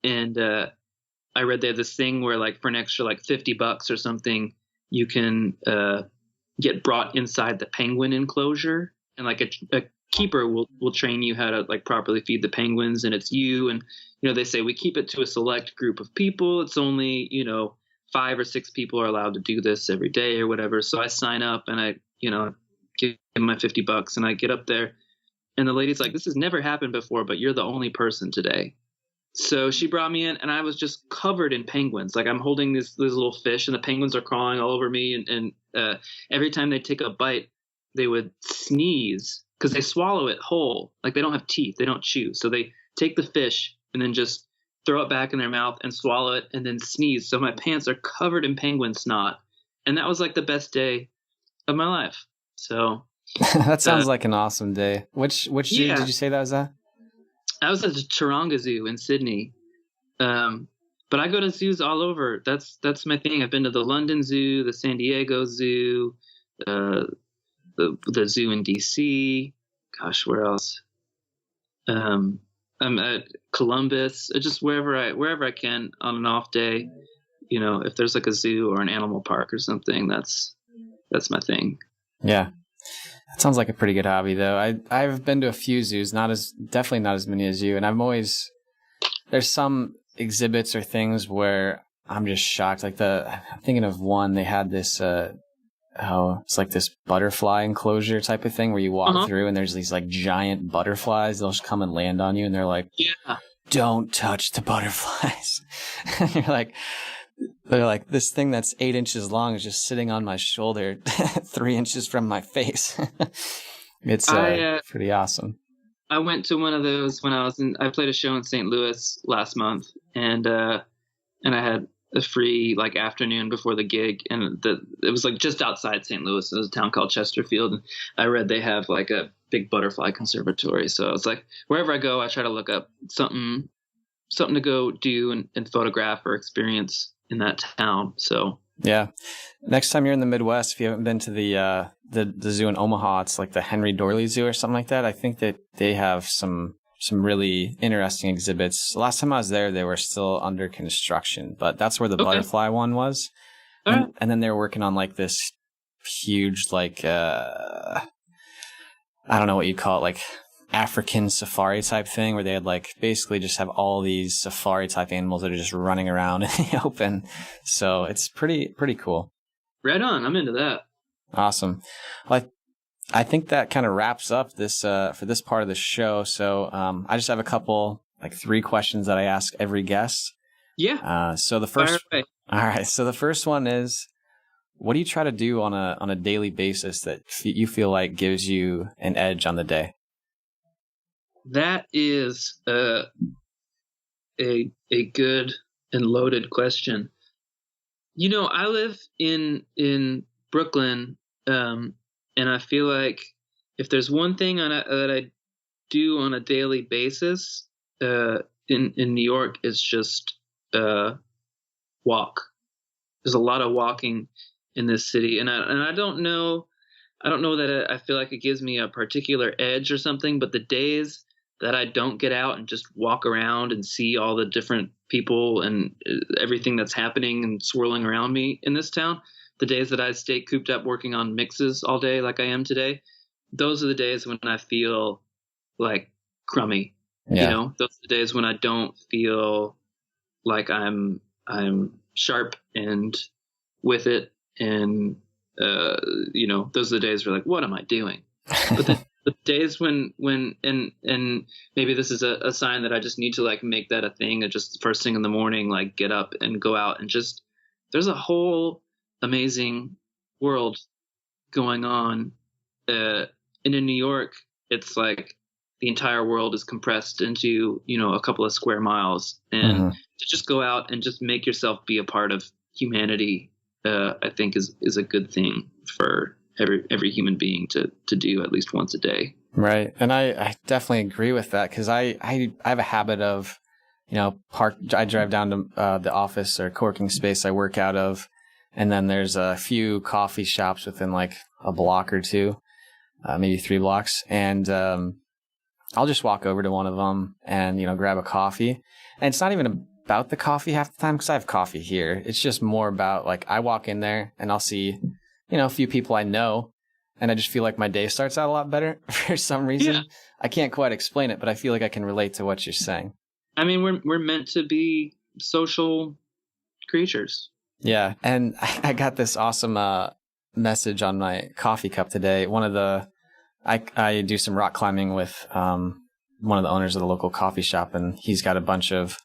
and I read they had this thing where like for an extra like $50 or something, you can get brought inside the penguin enclosure, and like a keeper will train you how to like properly feed the penguins, and it's you. And you know, they say we keep it to a select group of people. It's only, you know, 5 or 6 people are allowed to do this every day or whatever. So I sign up and I, you know, give my $50 and I get up there, and the lady's like, this has never happened before, but you're the only person today. So she brought me in, and I was just covered in penguins. Like I'm holding this little fish, and the penguins are crawling all over me. And every time they take a bite, they would sneeze because they swallow it whole. Like they don't have teeth, they don't chew. So they take the fish and then just throw it back in their mouth and swallow it and then sneeze. So my pants are covered in penguin snot. And that was like the best day of my life. So that sounds like an awesome day. Which zoo did you say that was at? I was at the Taronga Zoo in Sydney. But I go to zoos all over. That's my thing. I've been to the London Zoo, the San Diego Zoo, the zoo in DC. Gosh, where else? I'm at Columbus. Just wherever I can on an off day. You know, if there's like a zoo or an animal park or something, that's my thing. Yeah. That sounds like a pretty good hobby, though. I've been to a few zoos, definitely not as many as you, and there's some exhibits or things where I'm just shocked. Like I'm thinking of one, they had this it's like this butterfly enclosure type of thing where you walk through and there's these like giant butterflies. They'll just come and land on you, and they're like, yeah, don't touch the butterflies. And they're like, this thing that's 8 inches long is just sitting on my shoulder, 3 inches from my face. It's pretty awesome. I went to one of those when I played a show in St. Louis last month, and I had a free like afternoon before the gig, and it was like just outside St. Louis. It was a town called Chesterfield, and I read they have like a big butterfly conservatory. So I was like, wherever I go, I try to look up something to go do and photograph or experience in that town. So yeah, next time you're in the Midwest, if you haven't been to the zoo in Omaha, it's like the Henry Dorley Zoo or something like that. I think that they have some really interesting exhibits. Last time I was there, they were still under construction, but that's where the butterfly one was. And then they were working on like this huge, like, I don't know what you'd call it, like African safari type thing, where they had like basically just have all these safari type animals that are just running around in the open. So it's pretty cool. Right on. I'm into that. Awesome. Well, I think that kind of wraps up this for this part of the show. So I just have a couple, like 3 questions that I ask every guest. Yeah. So the first, all right. So the first one is, what do you try to do on a daily basis that you feel like gives you an edge on the day? That is a good and loaded question. You know, I live in Brooklyn, and I feel like if there's one thing that I do on a daily basis in New York, it's just walk. There's a lot of walking in this city, and I don't know that I feel like it gives me a particular edge or something, but the days that I don't get out and just walk around and see all the different people and everything that's happening and swirling around me in this town, the days that I stay cooped up working on mixes all day like I am today, those are the days when I feel like crummy. Yeah. You know, those are the days when I don't feel like I'm sharp and with it. And, you know, those are the days where like, what am I doing? But the days when and maybe this is a sign that I just need to like make that a thing, and just first thing in the morning, like get up and go out and just, there's a whole amazing world going on. And in New York, it's like the entire world is compressed into, you know, a couple of square miles, and to just go out and just make yourself be a part of humanity, I think is a good thing for every human being to do at least once a day. Right. And I definitely agree with that, because I have a habit of, you know, I drive down to the office or co-working space I work out of, and then there's a few coffee shops within like a block or two, maybe 3 blocks. And I'll just walk over to one of them and, you know, grab a coffee. And it's not even about the coffee half the time, because I have coffee here. It's just more about like, I walk in there and I'll see, you know, a few people I know, and I just feel like my day starts out a lot better for some reason. Yeah. I can't quite explain it, but I feel like I can relate to what you're saying. I mean, we're meant to be social creatures. Yeah. And I got this awesome message on my coffee cup today. I do some rock climbing with one of the owners of the local coffee shop, and he's got a bunch of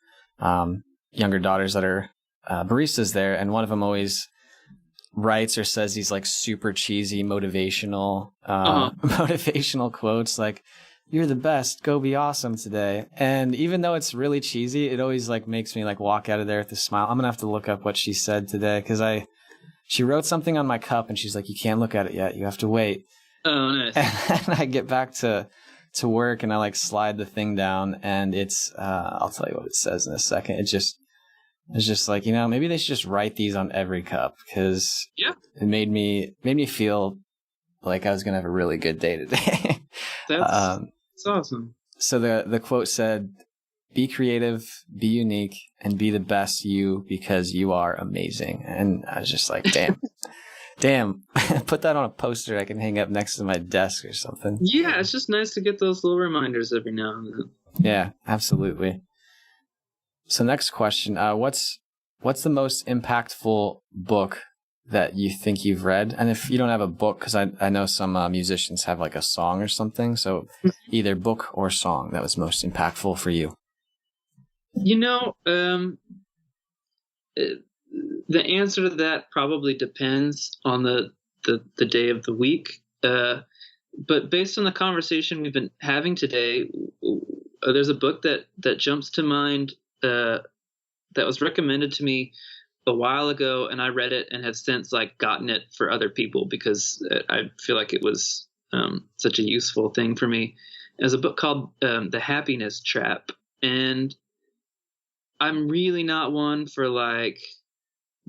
younger daughters that are baristas there, and one of them always writes or says these like super cheesy motivational quotes like, "You're the best, go be awesome today." And even though it's really cheesy, it always like makes me like walk out of there with a smile. I'm gonna have to look up what she said today, because she wrote something on my cup and she's like, "You can't look at it yet, you have to wait." Oh, nice. And I get back to work and I like slide the thing down, and it's I'll tell you what it says in a second. It's just like, you know, maybe they should just write these on every cup, because it made me feel like I was gonna have a really good day today. That's awesome. So the quote said, "Be creative, be unique, and be the best you, because you are amazing." And I was just like, damn, put that on a poster I can hang up next to my desk or something. Yeah, it's just nice to get those little reminders every now and then. Yeah, absolutely. So next question, what's the most impactful book that you think you've read? And if you don't have a book, because I know some musicians have like a song or something, so either book or song that was most impactful for you. You know, the answer to that probably depends on the day of the week. But based on the conversation we've been having today, there's a book that jumps to mind that was recommended to me a while ago, and I read it and have since like gotten it for other people because I feel like it was such a useful thing for me. It's a book called The Happiness Trap, and I'm really not one for like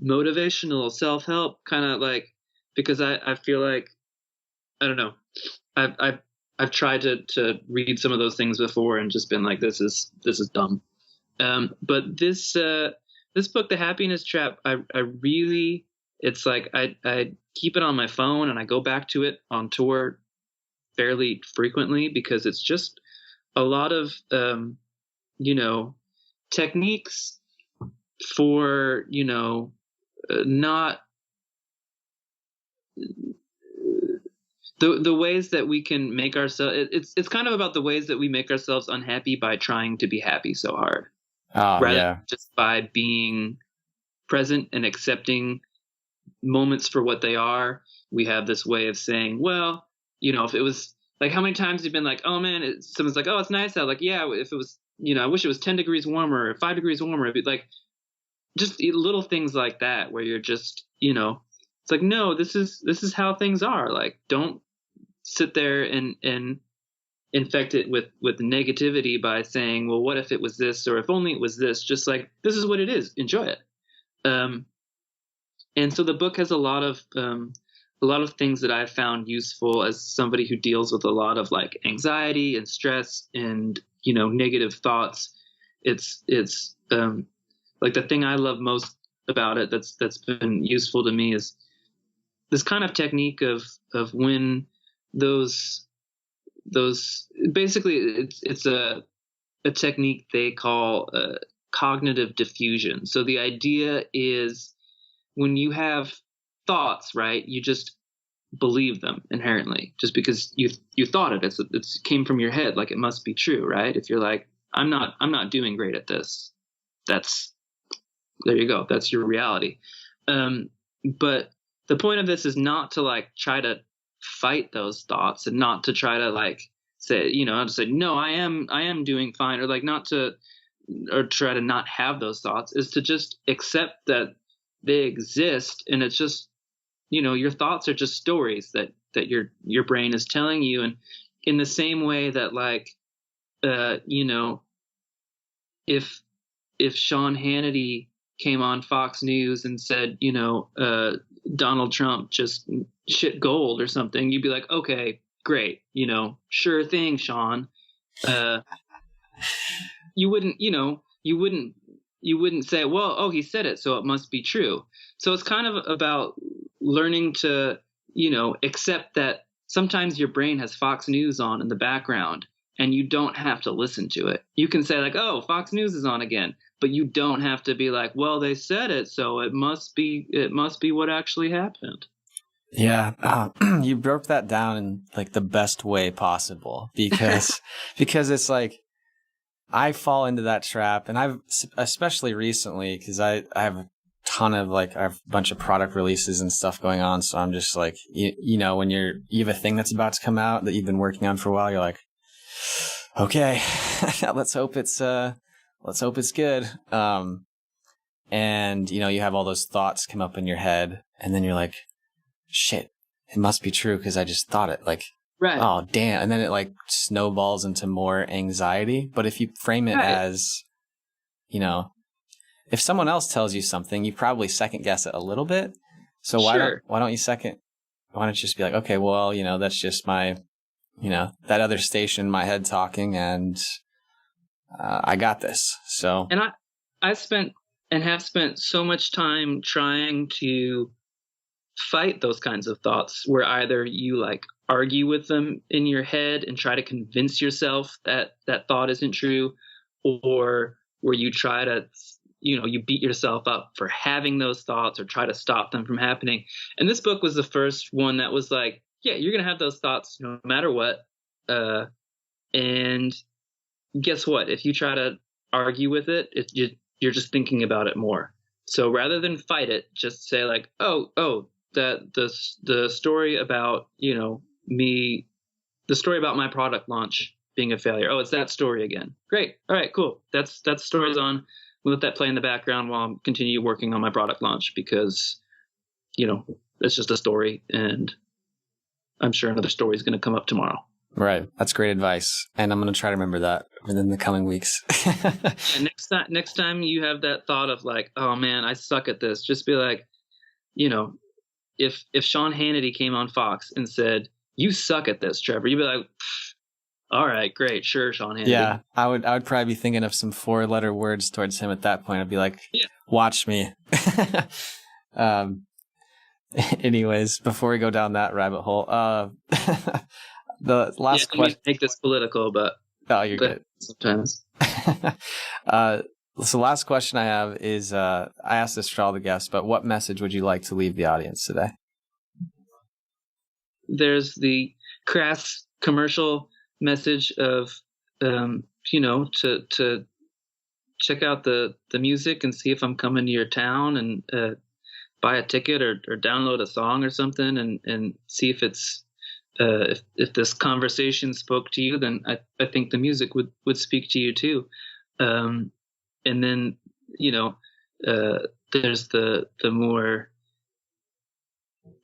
motivational self-help kind of like, because I feel like, I don't know, I've tried to read some of those things before and just been like, this is dumb. But this book, The Happiness Trap, I really, it's like I keep it on my phone and I go back to it on tour fairly frequently, because it's just a lot of, techniques for, not the ways that we can make ourselves, it's kind of about the ways that we make ourselves unhappy by trying to be happy so hard, rather than just by being present and accepting moments for what they are. We have this way of saying, well, if it was like, how many times you've been like, oh man, someone's like, oh, it's nice out. Like, yeah, if it was, I wish it was 10 degrees warmer or 5 degrees warmer. It'd be like, just little things like that, where you're just, it's like, no, this is how things are. Like, don't sit there and infect it with negativity by saying, well, what if it was this, or if only it was this. Just like, this is what it is, enjoy it. And so the book has a lot of things that I've found useful as somebody who deals with a lot of like anxiety and stress and negative thoughts. It's like the thing I love most about it that's been useful to me is this kind of technique of when those basically it's a technique they call cognitive diffusion. So the idea is, when you have thoughts, right, you just believe them inherently just because you thought it. It came from your head, like it must be true, right? If you're like, I'm not doing great at this, there you go, that's your reality. But the point of this is not to like try to fight those thoughts, and not to try to like say, to say, no, I am doing fine, or like not to, or try to not have those thoughts, is to just accept that they exist. And it's just, your thoughts are just stories that your brain is telling you. And in the same way that like, if Sean Hannity came on Fox News and said, Donald Trump just shit gold or something, you'd be like, okay, great. Sure thing, Sean. You wouldn't say, well, oh, he said it, so it must be true. So it's kind of about learning to, accept that sometimes your brain has Fox News on in the background and you don't have to listen to it. You can say like, oh, Fox News is on again, but you don't have to be like, well, they said it, so it must be what actually happened. Yeah, you broke that down in like the best way possible, because it's like, I fall into that trap, and I've, especially recently, because I have a ton of I have a bunch of product releases and stuff going on. So I'm just like, when you have a thing that's about to come out that you've been working on for a while, you're like, okay, let's hope it's good. And you have all those thoughts come up in your head, and then you're like, shit, it must be true because I just thought it. Like, right. Oh, damn. And then it like snowballs into more anxiety. But if you frame it as, if someone else tells you something, you probably second guess it a little bit. So why don't you just be like, okay, well, that's just my, that other station in my head talking, and I got this. So. And I spent and have spent so much time trying to fight those kinds of thoughts, where either you like argue with them in your head and try to convince yourself that that thought isn't true, or where you try to, you beat yourself up for having those thoughts or try to stop them from happening. And this book was the first one that was like, yeah, you're going to have those thoughts no matter what. And guess what? If you try to argue with it, you're just thinking about it more. So rather than fight it, just say like, that the story about, me, the story about my product launch being a failure. Oh, it's that story again. Great. All right, cool. That's the story's on. We'll let that play in the background while I continue working on my product launch, because, it's just a story, and I'm sure another story is going to come up tomorrow. Right. That's great advice. And I'm going to try to remember that within the coming weeks. And next time you have that thought of like, oh man, I suck at this, just be like, if Sean Hannity came on Fox and said, you suck at this, Trevor, you'd be like, all right, great. Sure, Sean Hannity. Yeah. I would probably be thinking of some 4-letter words towards him at that point. I'd be like, watch me. Anyways, before we go down that rabbit hole, the last question. Make this political, but oh, you're good. Sometimes. So last question I have is, I asked this for all the guests, but what message would you like to leave the audience today? There's the crass commercial message of, to check out the music and see if I'm coming to your town, and buy a ticket or download a song or something, and see if it's if this conversation spoke to you, then I think the music would speak to you too. And then, there's the more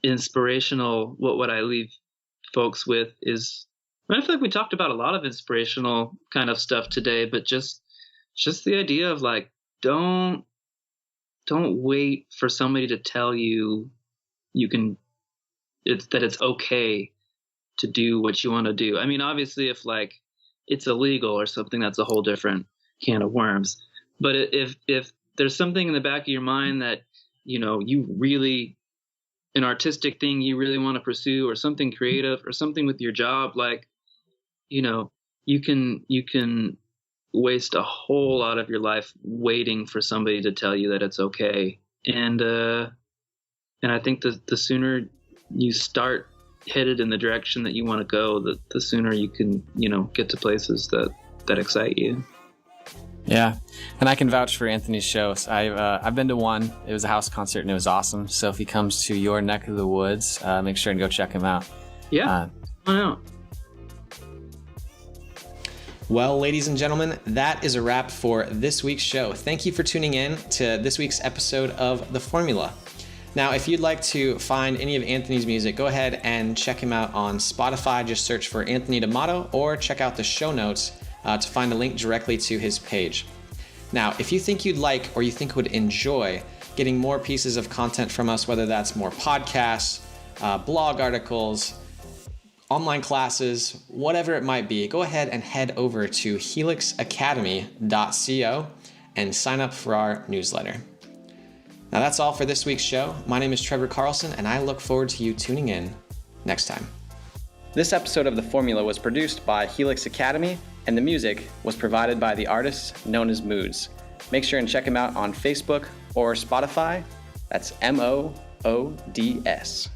inspirational, what would I leave folks with is, I feel like we talked about a lot of inspirational kind of stuff today, but just the idea of like, don't wait for somebody to tell you that it's okay to do what you want to do. I mean, obviously if like it's illegal or something, that's a whole different can of worms. But if there's something in the back of your mind that, you really, an artistic thing you really want to pursue, or something creative, or something with your job, like, you can waste a whole lot of your life waiting for somebody to tell you that it's okay. And I think the sooner you start headed in the direction that you want to go, the sooner you can, get to places that excite you. Yeah, and I can vouch for Anthony's shows. I've been to one. It was a house concert and it was awesome. So if he comes to your neck of the woods, make sure and go check him out. Yeah, I know. Well, ladies and gentlemen, that is a wrap for this week's show. Thank you for tuning in to this week's episode of The Formula. Now, if you'd like to find any of Anthony's music, go ahead and check him out on Spotify. Just search for Anthony D'Amato, or check out the show notes to find a link directly to his page. Now, if you think you'd like, or you think would enjoy getting more pieces of content from us, whether that's more podcasts, blog articles, online classes, whatever it might be, go ahead and head over to helixacademy.co and sign up for our newsletter. Now that's all for this week's show. My name is Trevor Carlson, and I look forward to you tuning in next time. This episode of The Formula was produced by Helix Academy, and the music was provided by the artist known as Moods. Make sure and check him out on Facebook or Spotify. That's MOODS.